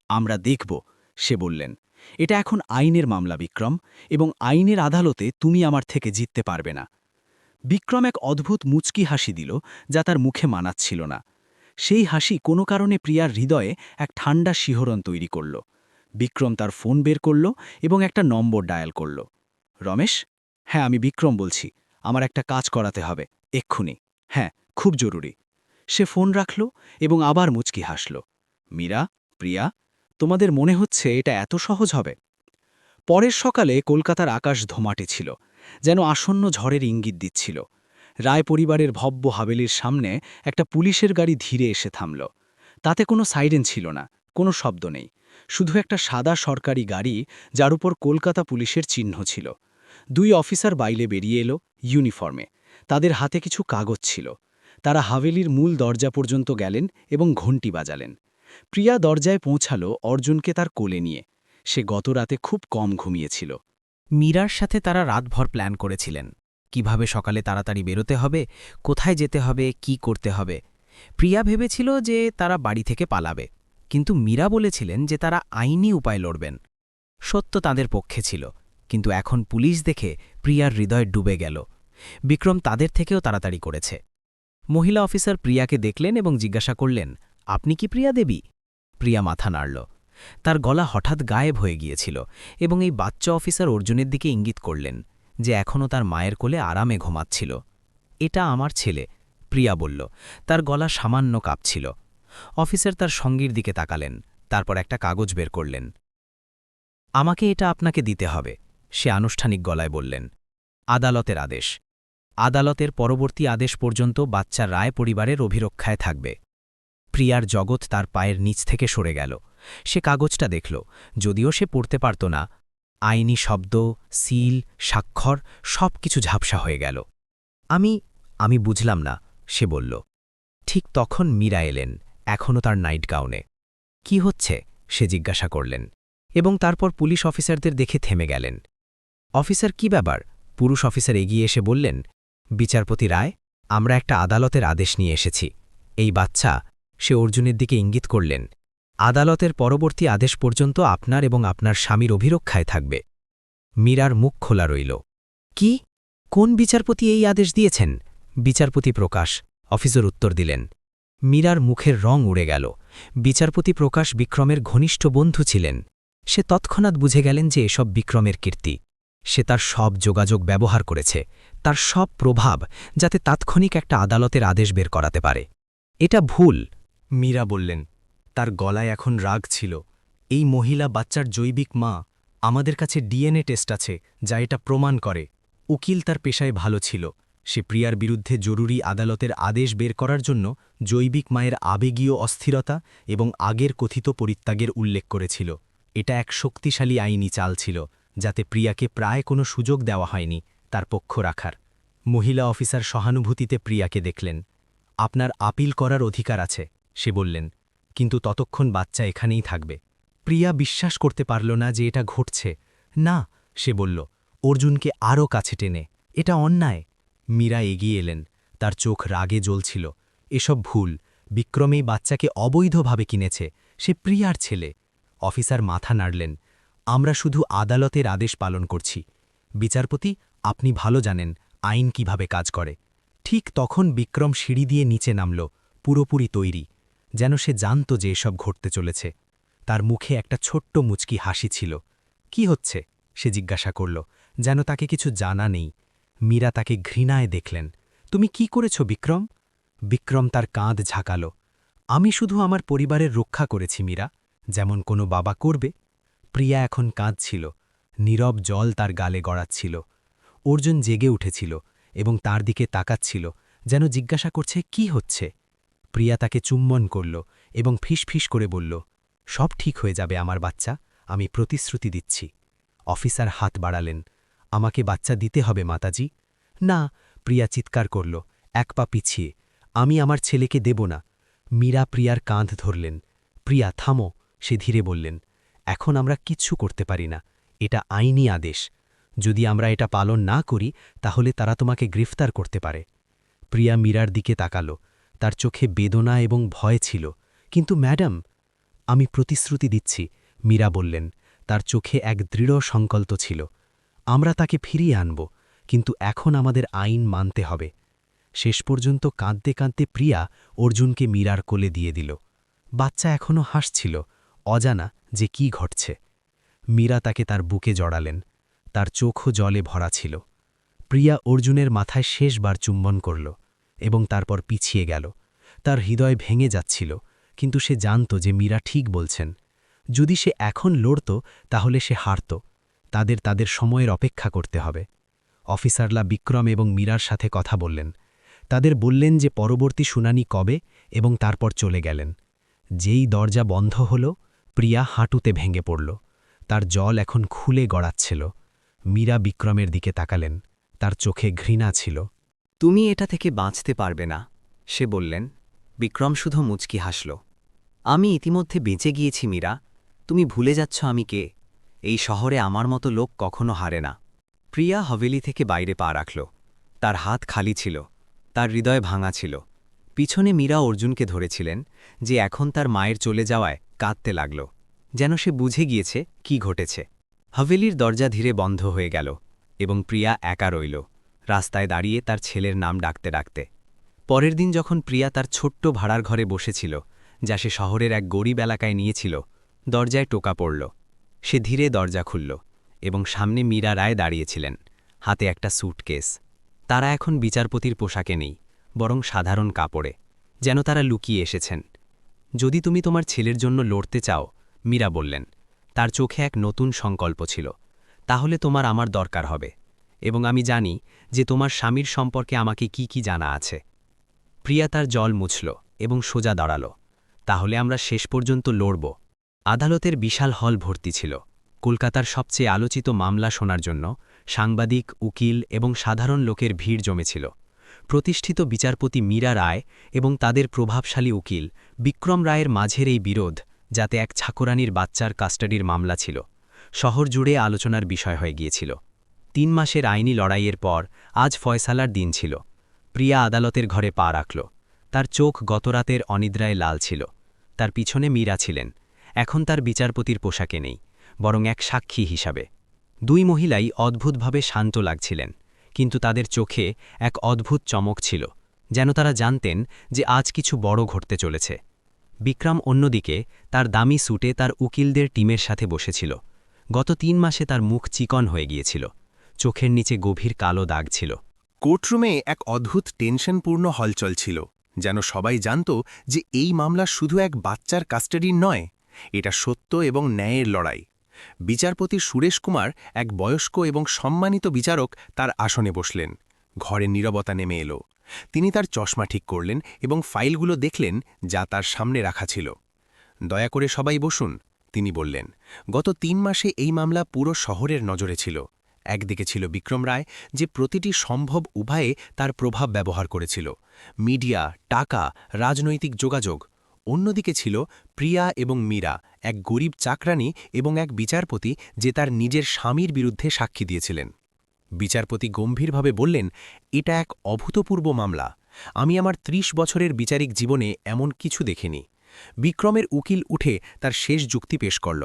আমরা দেখব, সে বললেন। এটা এখন আইনের মামলা, বিক্রম, এবং আইনের আদালতে তুমি আমার থেকে জিততে পারবে না। বিক্রম এক অদ্ভুত মুচকি হাসি দিল, যা তার মুখে মানাচ্ছিল না। সেই হাসি কোনো কারণে প্রিয়ার হৃদয়ে এক ঠান্ডা শিহরণ তৈরি করল। বিক্রম তার ফোন বের করল এবং একটা নম্বর ডায়াল করল। রমেশ? হ্যাঁ, আমি বিক্রম বলছি। আমার একটা কাজ করাতে হবে, এক্ষুনি। হ্যাঁ, খুব জরুরি। সে ফোন রাখল এবং আবার মুচকি হাসল। মীরা, প্রিয়া, তোমাদের মনে হচ্ছে এটা এত সহজ হবে? পরের সকালে কলকাতার আকাশ ধোমাটে ছিল, যেন আসন্ন ঝড়ের ইঙ্গিত দিচ্ছিল। রায় পরিবারের ভব্য হাবেলির সামনে একটা পুলিশের গাড়ি ধীরে এসে থামল। তাতে কোনো সাইরেন ছিল না, কোনো শব্দ নেই, শুধু একটা সাদা সরকারি গাড়ি যার উপর কলকাতা পুলিশের চিহ্ন ছিল। দুই অফিসার বাইরে বেরিয়ে এলো, ইউনিফর্মে। তাদের হাতে কিছু কাগজ ছিল। তারা হাভেলির মূল দরজা পর্যন্ত গেলেন এবং ঘণ্টি বাজালেন। প্রিয়া দরজায় পৌঁছালো অর্জুনকে তার কোলে নিয়ে। সে গত রাতে খুব কম ঘুমিয়েছিল। মীরার সাথে তারা রাতভর প্ল্যান করেছিলেন, কিভাবে সকালে তাড়াতাড়ি বেরোতে হবে, কোথায় যেতে হবে, কি করতে হবে। প্রিয়া ভেবেছিল যে তারা বাড়ি থেকে পালাবে, কিন্তু মীরা বলেছিলেন যে তারা আইনি উপায় লড়বেন। সত্য তাদের পক্ষে ছিল, কিন্তু এখন পুলিশ দেখে প্রিয়ার হৃদয় ডুবে গেল। বিক্রম তাদের থেকেও তাড়াতাড়ি করেছে। মহিলা অফিসার প্রিয়াকে দেখলেন এবং জিজ্ঞাসা করলেন, আপনি কি প্রিয়া দেবী? প্রিয়া মাথা নাড়ল। তার গলা হঠাৎ গায়েব হয়ে গিয়েছিল এবং এই বাচ্চা অফিসার অর্জুনের দিকে ইঙ্গিত করলেন, যে এখনও তার মায়ের কোলে আরামে ঘুমাচ্ছিল। এটা আমার ছেলে, প্রিয়া বলল। তার গলা সামান্য কাঁপছিল। অফিসার তার সঙ্গীর দিকে তাকালেন, তারপর একটা কাগজ বের করলেন। আমাকে এটা আপনাকে দিতে হবে, সে আনুষ্ঠানিক গলায় বললেন। আদালতের আদেশ। আদালতের পরবর্তী আদেশ পর্যন্ত বাচ্চা রায় পরিবারের অভিরক্ষায় থাকবে। প্রিয়ার জগৎ তার পায়ের নিচ থেকে সরে গেল। সে কাগজটা দেখল, যদিও সে পড়তে পারত না। আইনি শব্দ, সিল, স্বাক্ষর সব কিছু ঝাপসা হয়ে গেল। আমি বুঝলাম না, সে বলল। ঠিক তখন মীরা এলেন, এখনও তার নাইট গাউনে। কি হচ্ছে, সে জিজ্ঞাসা করলেন, এবং তারপর পুলিশ অফিসারদের দেখে থেমে গেলেন। অফিসার, কি ব্যাপার? পুরুষ অফিসার এগিয়ে এসে বললেন, বিচারপতি রায়, আমরা একটা আদালতের আদেশ নিয়ে এসেছি। এই বাচ্চা, সে অর্জুনের দিকে ইঙ্গিত করলেন, আদালতের পরবর্তী আদেশ পর্যন্ত আপনার এবং আপনার স্বামীর অভিরক্ষায় থাকবে। মীরার মুখ খোলা রইল। কি? কোন বিচারপতি এই আদেশ দিয়েছেন? বিচারপতি প্রকাশ, অফিসার উত্তর দিলেন। মীরার মুখের রং উড়ে গেল। বিচারপতি প্রকাশ বিক্রমের ঘনিষ্ঠ বন্ধু ছিলেন। সে তৎক্ষণাৎ বুঝে গেলেন যে এসব বিক্রমের কীর্তি। সে তার সব যোগাযোগ ব্যবহার করেছে, তার সব প্রভাব, যাতে তাৎক্ষণিক একটা আদালতের আদেশ বের করাতে পারে। এটা ভুল, মীরা বললেন। তার গলায় এখন রাগ ছিল। এই মহিলা বাচ্চার জৈবিক মা। আমাদের কাছে ডিএনএ টেস্ট আছে যা এটা প্রমাণ করে। উকিল তার পেশায় ভালো ছিল। সে প্রিয়ার বিরুদ্ধে জরুরি আদালতের আদেশ বের করার জন্য জৈবিক মায়ের আবেগীয় অস্থিরতা এবং আগের কথিত পরিত্যাগের উল্লেখ করেছিল। এটা এক শক্তিশালী আইনি চাল ছিল, যাতে প্রিয়াকে প্রায় কোনো সুযোগ দেওয়া হয়নি তার পক্ষ রাখার। মহিলা অফিসার সহানুভূতিতে প্রিয়াকে দেখলেন। আপনার আপিল করার অধিকার আছে, সে বললেন, কিন্তু ততক্ষণ বাচ্চা এখানেই থাকবে। প্রিয়া বিশ্বাস করতে পারল না যে এটা ঘটছে। না, সে বলল, অর্জুনকে আরও কাছে টেনে, এটা অন্যায়। মীরা এগিয়ে এলেন, তার চোখ রাগে জ্বলছিল। এসব ভুল, বিক্রম এই বাচ্চাকে অবৈধভাবে কিনেছে, সে প্রিয়ার ছেলে। অফিসার মাথা নাড়লেন। আমরা শুধু আদালতের আদেশ পালন করছি। বিচারপতি, আপনি ভালো জানেন আইন কিভাবে কাজ করে। ঠিক তখন বিক্রম সিঁড়ি দিয়ে নিচে নামল, পুরোপুরি তৈরি, যেন সে জানত যে এসব ঘটতে চলেছে। তার মুখে একটা ছোট্ট মুচকি হাসি ছিল। কি হচ্ছে, সে জিজ্ঞাসা করল, যেন তাকে কিছু জানা নেই। মীরা তাকে ঘৃণায় দেখলেন। তুমি কি করেছ বিক্রম? বিক্রম তার কাঁধ ঝাঁকাল। আমি শুধু আমার পরিবারের রক্ষা করেছি মীরা, যেমন কোনো বাবা করবে। প্রিয়া এখন কাঁদছিল, নীরব জল তার গালে গড়াচ্ছিল। অর্জুন জেগে উঠেছিল এবং তার দিকে তাকাচ্ছিল, যেন জিজ্ঞাসা করছে কি হচ্ছে। প্রিয়া তাকে চুম্বন করল এবং ফিসফিস করে বলল, সব ঠিক হয়ে যাবে আমার বাচ্চা, আমি প্রতিশ্রুতি দিচ্ছি। অফিসার হাত বাড়ালেন। আমাকে বাচ্চা দিতে হবে মাতাজি। না, প্রিয়া চিৎকার করল, এক পা পিছিয়ে, আমি আমার ছেলেকে দেব না। মীরা প্রিয়ার কাঁধ ধরলেন। প্রিয়া থামো, সে ধীরে বললেন, এখন আমরা কিচ্ছু করতে পারি না, এটা আইনি আদেশ। যদি আমরা এটা পালন না করি তাহলে তারা তোমাকে গ্রেফতার করতে পারে। প্রিয়া মীরার দিকে তাকালো, তার চোখে বেদনা এবং ভয় ছিল। কিন্তু ম্যাডাম, আমি প্রতিশ্রুতি দিচ্ছি, মীরা বললেন। তার চোখে এক দৃঢ় সংকল্প ছিল। আমরা তাকে ফিরিয়ে আনব, কিন্তু এখন আমাদের আইন মানতে হবে। শেষ পর্যন্ত কাঁদতে কাঁদতে প্রিয়া অর্জুনকে মীরার কোলে দিয়ে দিল। বাচ্চা এখনও হাসছিল, অজানা যে কি ঘটছে। মীরা তাকে তার বুকে জড়ালেন, তার চোখও জলে ভরা ছিল। প্রিয়া অর্জুনের মাথায় শেষবার চুম্বন করল এবং তারপর পিছিয়ে গেল। তার হৃদয় ভেঙে যাচ্ছিল, কিন্তু সে জানত যে মীরা ঠিক বলছেন। যদি সে এখন লড়ত তাহলে সে হারত। তাদের সময়ের অপেক্ষা করতে হবে। অফিসারলা বিক্রম এবং মীরার সাথে কথা বললেন। তাদের বললেন যে পরবর্তী শুনানি কবে এবং তারপর চলে গেলেন। যেই দরজা বন্ধ হল, প্রিয়া হাঁটুতে ভেঙে পড়ল। তার জল এখন খুলে গড়াচ্ছিল। মীরা বিক্রমের দিকে তাকালেন, তার চোখে ঘৃণা ছিল। তুমি এটা থেকে বাঁচতে পারবে না, সে বললেন। বিক্রম শুধু মুচকি হাসল। আমি ইতিমধ্যে বেঁচে গিয়েছি মীরা, তুমি ভুলে যাচ্ছ আমি কে। এই শহরে আমার মতো লোক কখনো হারে না। প্রিয়া হভেলি থেকে বাইরে পা রাখল। তার হাত খালি ছিল, তার হৃদয় ভাঙা ছিল। পিছনে মীরা অর্জুনকে ধরেছিলেন, যে এখন তার মায়ের চলে যাওয়ায় কাঁদতে লাগল, যেন সে বুঝে গিয়েছে কি ঘটেছে। হভেলির দরজা ধীরে বন্ধ হয়ে গেল এবং প্রিয়া একা রইল, রাস্তায় দাঁড়িয়ে তার ছেলের নাম ডাকতে ডাকতে। পরের দিন যখন প্রিয়া তার ছোট্ট ভাড়ার ঘরে বসেছিল, যা সে শহরের এক গরিব এলাকায় নিয়েছিল, দরজায় টোকা পড়ল। সে ধীরে দরজা খুলল এবং সামনে মীরা রায় দাঁড়িয়েছিলেন, হাতে একটা স্যুটকেস। তারা এখন বিচারপতির পোশাকে নেই, বরং সাধারণ কাপড়ে, যেন তারা লুকিয়ে এসেছেন। যদি তুমি তোমার ছেলের জন্য লড়তে চাও, মীরা বললেন। তার চোখে এক নতুন সংকল্প ছিল। তাহলে তোমার আমার দরকার হবে, এবং আমি জানি যে তোমার স্বামীর সম্পর্কে আমাকে কি কি জানা আছে। প্রিয়া তার জল মুছল এবং সোজা দাঁড়াল। তাহলে আমরা শেষ পর্যন্ত লড়ব। আদালতের বিশাল হল ভর্তি ছিল। কলকাতার সবচেয়ে আলোচিত মামলা শোনার জন্য সাংবাদিক, উকিল এবং সাধারণ লোকের ভিড় জমেছিল। প্রতিষ্ঠিত বিচারপতি মীরা রায় এবং তাদের প্রভাবশালী উকিল বিক্রম রায়ের মাঝের এই বিরোধ, যাতে এক ছাকরানির বাচ্চার কাস্টাডির মামলা ছিল, শহর জুড়ে আলোচনার বিষয় হয়ে গিয়েছিল। 3 মাসের আইনি লড়াইয়ের পর আজ ফয়সালার দিন ছিল। প্রিয়া আদালতের ঘরে পা রাখল। তার চোখ গতরাতের অনিদ্রায় লাল ছিল। তার পিছনে মীরা ছিলেন, এখন তার বিচারপতির পোশাকে নেই, বরং এক সাক্ষী হিসাবে। 2 মহিলাই অদ্ভুতভাবে শান্ত লাগছিলেন, কিন্তু তাদের চোখে এক অদ্ভুত চমক ছিল, যেন তারা জানতেন যে আজ কিছু বড় ঘটতে চলেছে। বিক্রম অন্যদিকে তার দামি স্যুটে তার উকিলদের টিমের সাথে বসেছিল। গত 3 মাসে তার মুখ চিকন হয়ে গিয়েছিল, চোখের নিচে গভীর কালো দাগ ছিল। কোর্টরুমে এক অদ্ভুত টেনশনপূর্ণ হলচল ছিল, যেন সবাই জানত যে এই মামলা শুধু এক বাচ্চার কাস্টাডির নয়, এটা সত্য এবং ন্যায়ের লড়াই। বিচারপতি সুরেশ কুমার, এক বয়স্ক এবং সম্মানিত বিচারক, তার আসনে বসলেন। ঘরে নীরবতা নেমে এলো। তিনি তার চশমা ঠিক করলেন এবং ফাইলগুলো দেখলেন যা তার সামনে রাখা ছিল। দয়া করে সবাই বসুন, তিনি বললেন, গত ৩ মাসে এই মামলা পুরো শহরের নজরে ছিল। একদিকে ছিল বিক্রম রায়, যে প্রতিটি সম্ভব উপায়ে তার প্রভাব ব্যবহার করেছিল, মিডিয়া, টাকা, রাজনৈতিক যোগাযোগ। অন্যদিকে ছিল প্রিয়া এবং মীরা, এক গরিব চাকরানী এবং এক বিচারপতি যে তার নিজের স্বামীর বিরুদ্ধে সাক্ষী দিয়েছিলেন। বিচারপতি গম্ভীরভাবে বললেন, এটা এক অভূতপূর্ব মামলা। আমি আমার ৩০ বছরের বিচারিক জীবনে এমন কিছু দেখিনি। বিক্রমের উকিল উঠে তার শেষ যুক্তি পেশ করল,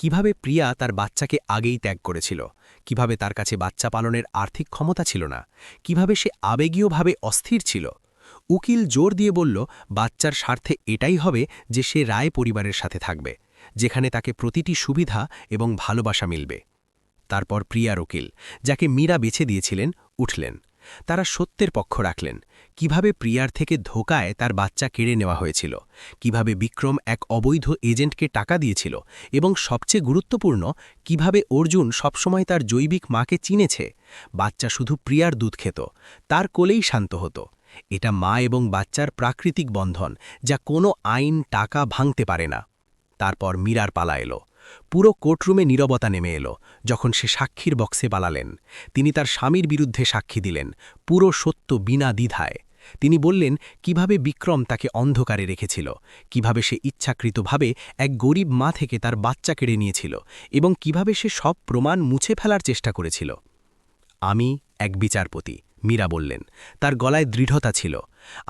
কিভাবে প্রিয়া তার বাচ্চাকে আগেই ত্যাগ করেছিল, কিভাবে তার কাছে বাচ্চা পালনের আর্থিক ক্ষমতা ছিল না, কিভাবে সে আবেগীয়ভাবে অস্থির ছিল। উকিল জোর দিয়ে বলল, বাচ্চার স্বার্থে এটাই হবে যে সে রায় পরিবারের সাথে থাকবে, যেখানে তাকে প্রতিটি সুবিধা এবং ভালোবাসা মিলবে। তারপর প্রিয়ার উকিল, যাকে মীরা বেছে দিয়েছিলেন, উঠলেন। তারা সত্যের পক্ষ রাখলেন, কিভাবে প্রিয়ার থেকে ধোকায় তার বাচ্চা কেড়ে নেওয়া হয়েছিল, কিভাবে বিক্রম এক অবৈধ এজেন্টকে টাকা দিয়েছিল, এবং সবচেয়ে গুরুত্বপূর্ণ, কিভাবে অর্জুন সবসময় তার জৈবিক মাকে চিনেছে। বাচ্চা শুধু প্রিয়ার দুধ খেত, তার কোলেই শান্ত হতো। এটা মা এবং বাচ্চার প্রাকৃতিক বন্ধন, যা কোনো আইন, টাকা ভাঙতে পারে না। তারপর মীরার পালা এলো। পুরো কোর্টরুমে নীরবতা নেমে এলো যখন সে সাক্ষীর বক্সে পালালেন। তিনি তার স্বামীর বিরুদ্ধে সাক্ষী দিলেন, পুরো সত্য বিনা দ্বিধায়। তিনি বললেন কিভাবে বিক্রম তাকে অন্ধকারে রেখেছিল, কিভাবে সে ইচ্ছাকৃতভাবে এক গরিব মা থেকে তার বাচ্চা কেড়ে নিয়েছিল, এবং কিভাবে সে সব প্রমাণ মুছে ফেলার চেষ্টা করেছিল। আমি এক বিচারপতি, মীরা বললেন। তার গলায় দৃঢ়তা ছিল।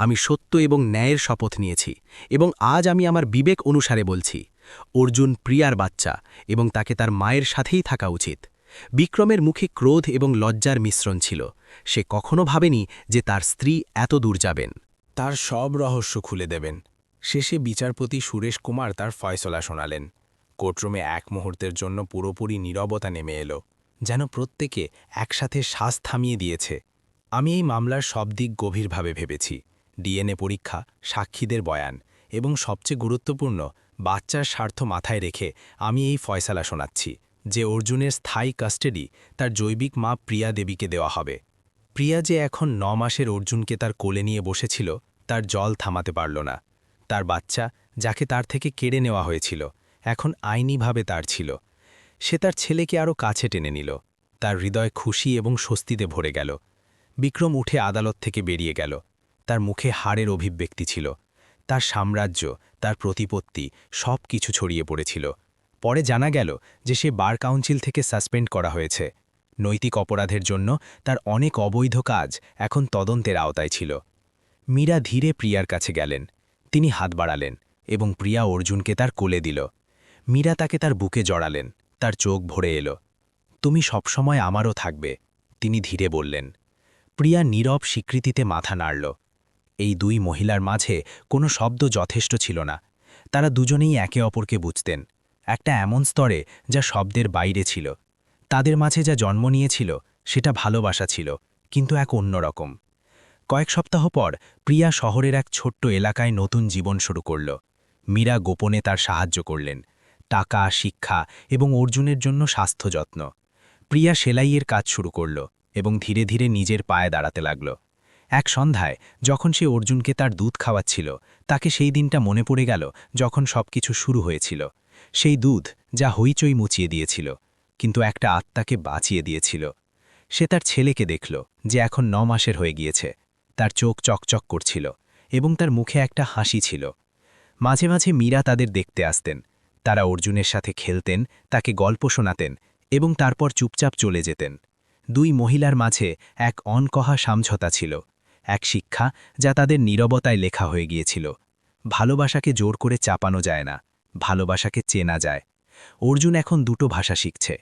আমি সত্য এবং ন্যায়ের শপথ নিয়েছি, এবং আজ আমি আমার বিবেক অনুসারে বলছি, অর্জুন প্রিয়ার বাচ্চা, এবং তাকে তার মায়ের সাথেই থাকা উচিত। বিক্রমের মুখে ক্রোধ এবং লজ্জার মিশ্রণ ছিল। সে কখনো ভাবেনি যে তার স্ত্রী এত দূর যাবেন। তার সব রহস্য খুলে দেবেন। শেষে বিচারপতি সুরেশ কুমার তার ফয়সলা শোনালেন। কোর্টরুমে এক মুহূর্তের জন্য পুরোপুরি নীরবতা নেমে এলো, যেন প্রত্যেকে একসাথে শ্বাস থামিয়ে দিয়েছে। আমি এই মামলার সব দিক গভীরভাবে ভেবেছি, ডিএনএ পরীক্ষা, সাক্ষীদের বয়ান, এবং সবচেয়ে গুরুত্বপূর্ণ, বাচ্চার স্বার্থ মাথায় রেখে আমি এই ফয়সালা শোনাচ্ছি যে অর্জুনের স্থায়ী কাস্টাডি তার জৈবিক মা প্রিয়া দেবীকে দেওয়া হবে। প্রিয়া যে এখন ৯ মাসের অর্জুনকে তার কোলে নিয়ে বসেছিল, তার জল থামাতে পারল না। তার বাচ্চা, যাকে তার থেকে কেড়ে নেওয়া হয়েছিল, এখন আইনিভাবে তার ছিল। সে তার ছেলেকে আরও কাছে টেনে নিল। তার হৃদয় খুশি এবং স্বস্তিতে ভরে গেল। বিক্রম উঠে আদালত থেকে বেরিয়ে গেল। তার মুখে হাড়ের অভিব্যক্তি ছিল। তার সাম্রাজ্য, তার প্রতিপত্তি, সব কিছু ছড়িয়ে পড়েছিল। পরে জানা গেল যে সে বার কাউন্সিল থেকে সাসপেন্ড করা হয়েছে। নৈতিক অপরাধের জন্য তার অনেক অবৈধ কাজ এখন তদন্তের আওতায় ছিল। মীরা ধীরে প্রিয়ার কাছে গেলেন। তিনি হাত বাড়ালেন এবং প্রিয়া অর্জুনকে তার কোলে দিল। মীরা তাকে তার বুকে জড়ালেন। তার চোখ ভরে এলো। তুমি সবসময় আমারও থাকবে, তিনি ধীরে বললেন। প্রিয়া নীরব স্বীকৃতিতে মাথা নাড়ল। এই দুই মহিলার মাঝে কোনো শব্দ যথেষ্ট ছিল না। তারা দুজনেই একে অপরকে বুঝতেন, একটা এমন স্তরে যা শব্দের বাইরে ছিল। তাদের মাঝে যা জন্ম নিয়েছিল সেটা ভালোবাসা ছিল, কিন্তু এক অন্যরকম। কয়েক সপ্তাহ পর প্রিয়া শহরের এক ছোট্ট এলাকায় নতুন জীবন শুরু করল। মীরা গোপনে তার সাহায্য করলেন, টাকা, শিক্ষা এবং অর্জুনের জন্য স্বাস্থ্য যত্ন। প্রিয়া সেলাইয়ের কাজ শুরু করল এবং ধীরে ধীরে নিজের পায়ে দাঁড়াতে লাগল। এক সন্ধ্যায় যখন সে অর্জুনকে তার দুধ খাওয়াচ্ছিল, তাকে সেই দিনটা মনে পড়ে গেল যখন সবকিছু শুরু হয়েছিল। সেই দুধ যা হইচই মুচিয়ে দিয়েছিল, কিন্তু একটা আত্মাকে বাঁচিয়ে দিয়েছিল। সে তার ছেলেকে দেখল, যে এখন ৯ মাসের হয়ে গিয়েছে। তার চোখ চকচক করছিল এবং তার মুখে একটা হাসি ছিল। মাঝে মাঝে মীরা তাদের দেখতে আসতেন। তারা অর্জুনের সাথে খেলতেন, তাকে গল্প শোনাতেন এবং তারপর চুপচাপ চলে যেতেন। দুই মহিলার মাঝে এক অনকহা সমঝোতা ছিল, এক শিক্ষা যা তাদের নীরবতায় লেখা হয়ে গিয়েছিল। ভালোবাসাকে জোর করে চাপানো যায় না, ভালোবাসাকে চেনা যায়। অর্জুন এখন ২টো ভাষা শিখছে,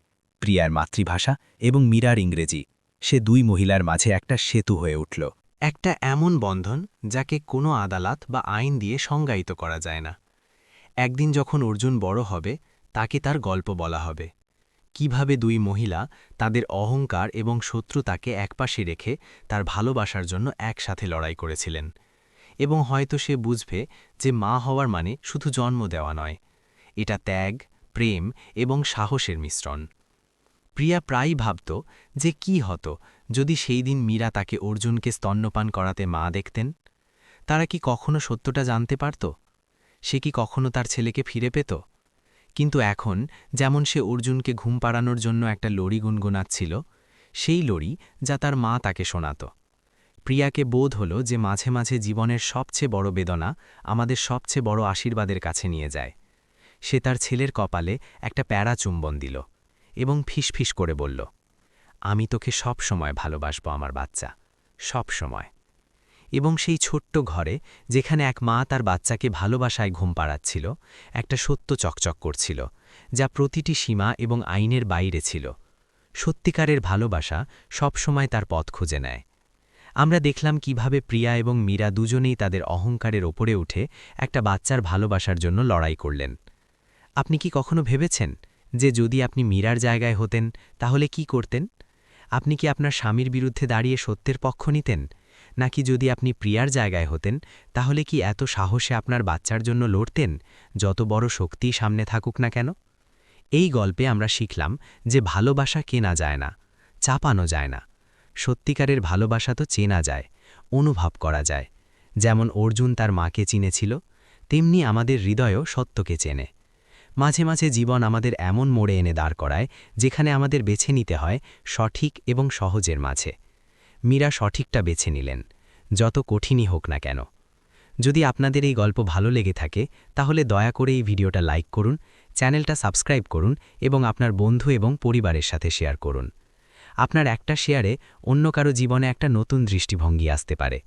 প্রিয়ার মাতৃভাষা এবং মীরার ইংরেজি। সে দুই মহিলার মাঝে একটা সেতু হয়ে উঠল। একটা এমন বন্ধন যাকে কোনো আদালত বা আইন দিয়ে সংজ্ঞায়িত করা যায় না। একদিন যখন অর্জুন বড় হবে, তাকে তার গল্প বলা হবে, কিভাবে দুই মহিলা তাদের অহংকার এবং শত্রুতাকে একপাশে রেখে তার ভালোবাসার জন্য একসাথে লড়াই করেছিলেন। এবং হয়তো সে বুঝবে যে মা হওয়ার মানে শুধু জন্ম দেওয়া নয়, এটা ত্যাগ, প্রেম এবং সাহসের মিশ্রণ। প্রিয়া প্রায়ই ভাবত যে কি হতো যদি সেই দিন মীরা তাকে অর্জুনকে স্তন্যপান করাতে মা দেখতেন। তারা কি কখনো সত্যটা জানতে পারত? সে কি কখনো তার ছেলেকে ফিরে পেত? কিন্তু এখন যেমন সে অর্জুনকে ঘুম পাড়ানোর জন্য একটা লড়ি গুনগুনাচ্ছিল, সেই লড়ি যা তার মা তাকে শোনাত। প্রিয়াকে বোধ হল যে মাঝে মাঝে জীবনের সবচেয়ে বড় বেদনা আমাদের সবচেয়ে বড় আশীর্বাদের কাছে নিয়ে যায়। সে তার ছেলের কপালে একটা প্যারা চুম্বন দিল এবং ফিসফিস করে বলল, আমি তোকে সব সময় ভালোবাসব আমার বাচ্চা, সব সময়। এবং সেই ছোট্ট ঘরে যেখানে এক মা তার বাচ্চাকে ভালোবাসায় ঘুম পাড়াচ্ছিল, একটা সত্য চকচক করছিল, যা প্রতিটি সীমা এবং আইনের বাইরে ছিল। সত্যিকারের ভালোবাসা সবসময় তার পথ খুঁজে নেয়। আমরা দেখলাম কিভাবে প্রিয়া এবং মীরা দুজনেই তাদের অহংকারের ওপরে উঠে একটা বাচ্চার ভালোবাসার জন্য লড়াই করলেন। আপনি কি কখনো ভেবেছেন যে যদি আপনি মীরার জায়গায় হতেন তাহলে কি করতেন? আপনি কি আপনার স্বামীর বিরুদ্ধে দাঁড়িয়ে সত্যের পক্ষ নিতেন, নাকি যদি আপনি প্রিয়ার জায়গায় হতেন তাহলে কি এত সাহসে আপনার বাচ্চার জন্য লড়তেন, যত বড় শক্তি সামনে থাকুক না কেন? এই গল্পে আমরা শিখলাম যে ভালোবাসা কেনা যায় না, চাপানো যায় না। সত্যিকারের ভালোবাসা তো চেনা যায়, অনুভব করা যায়। যেমন অর্জুন তার মাকে চিনেছিল, তেমনি আমাদের হৃদয়ও সত্যকে চেনে। মাঝে মাঝে জীবন আমাদের এমন মোড়ে এনে দাঁড় করায় যেখানে আমাদের বেছে নিতে হয় সঠিক এবং সহজের মাঝে। মীরা সঠিকটা বেছে নিলেন, যত কঠিনই হোক না কেন। যদি আপনাদের এই গল্প ভালো লেগে থাকে তাহলে দয়া করে এই ভিডিওটা লাইক করুন, চ্যানেলটা সাবস্ক্রাইব করুন এবং আপনার বন্ধু এবং পরিবারের সাথে শেয়ার করুন। আপনার একটা শেয়ারে অন্য কারো জীবনে একটা নতুন দৃষ্টিভঙ্গি আসতে পারে।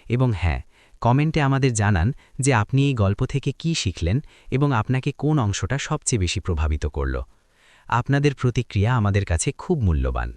এবং হ্যাঁ, কমেন্টে আমাদের জানান যে আপনি এই গল্প থেকে কি শিখলেন এবং আপনাকে কোন অংশটা সবচেয়ে বেশি প্রভাবিত করল। আপনাদের প্রতিক্রিয়া আমাদের কাছে খুব মূল্যবান।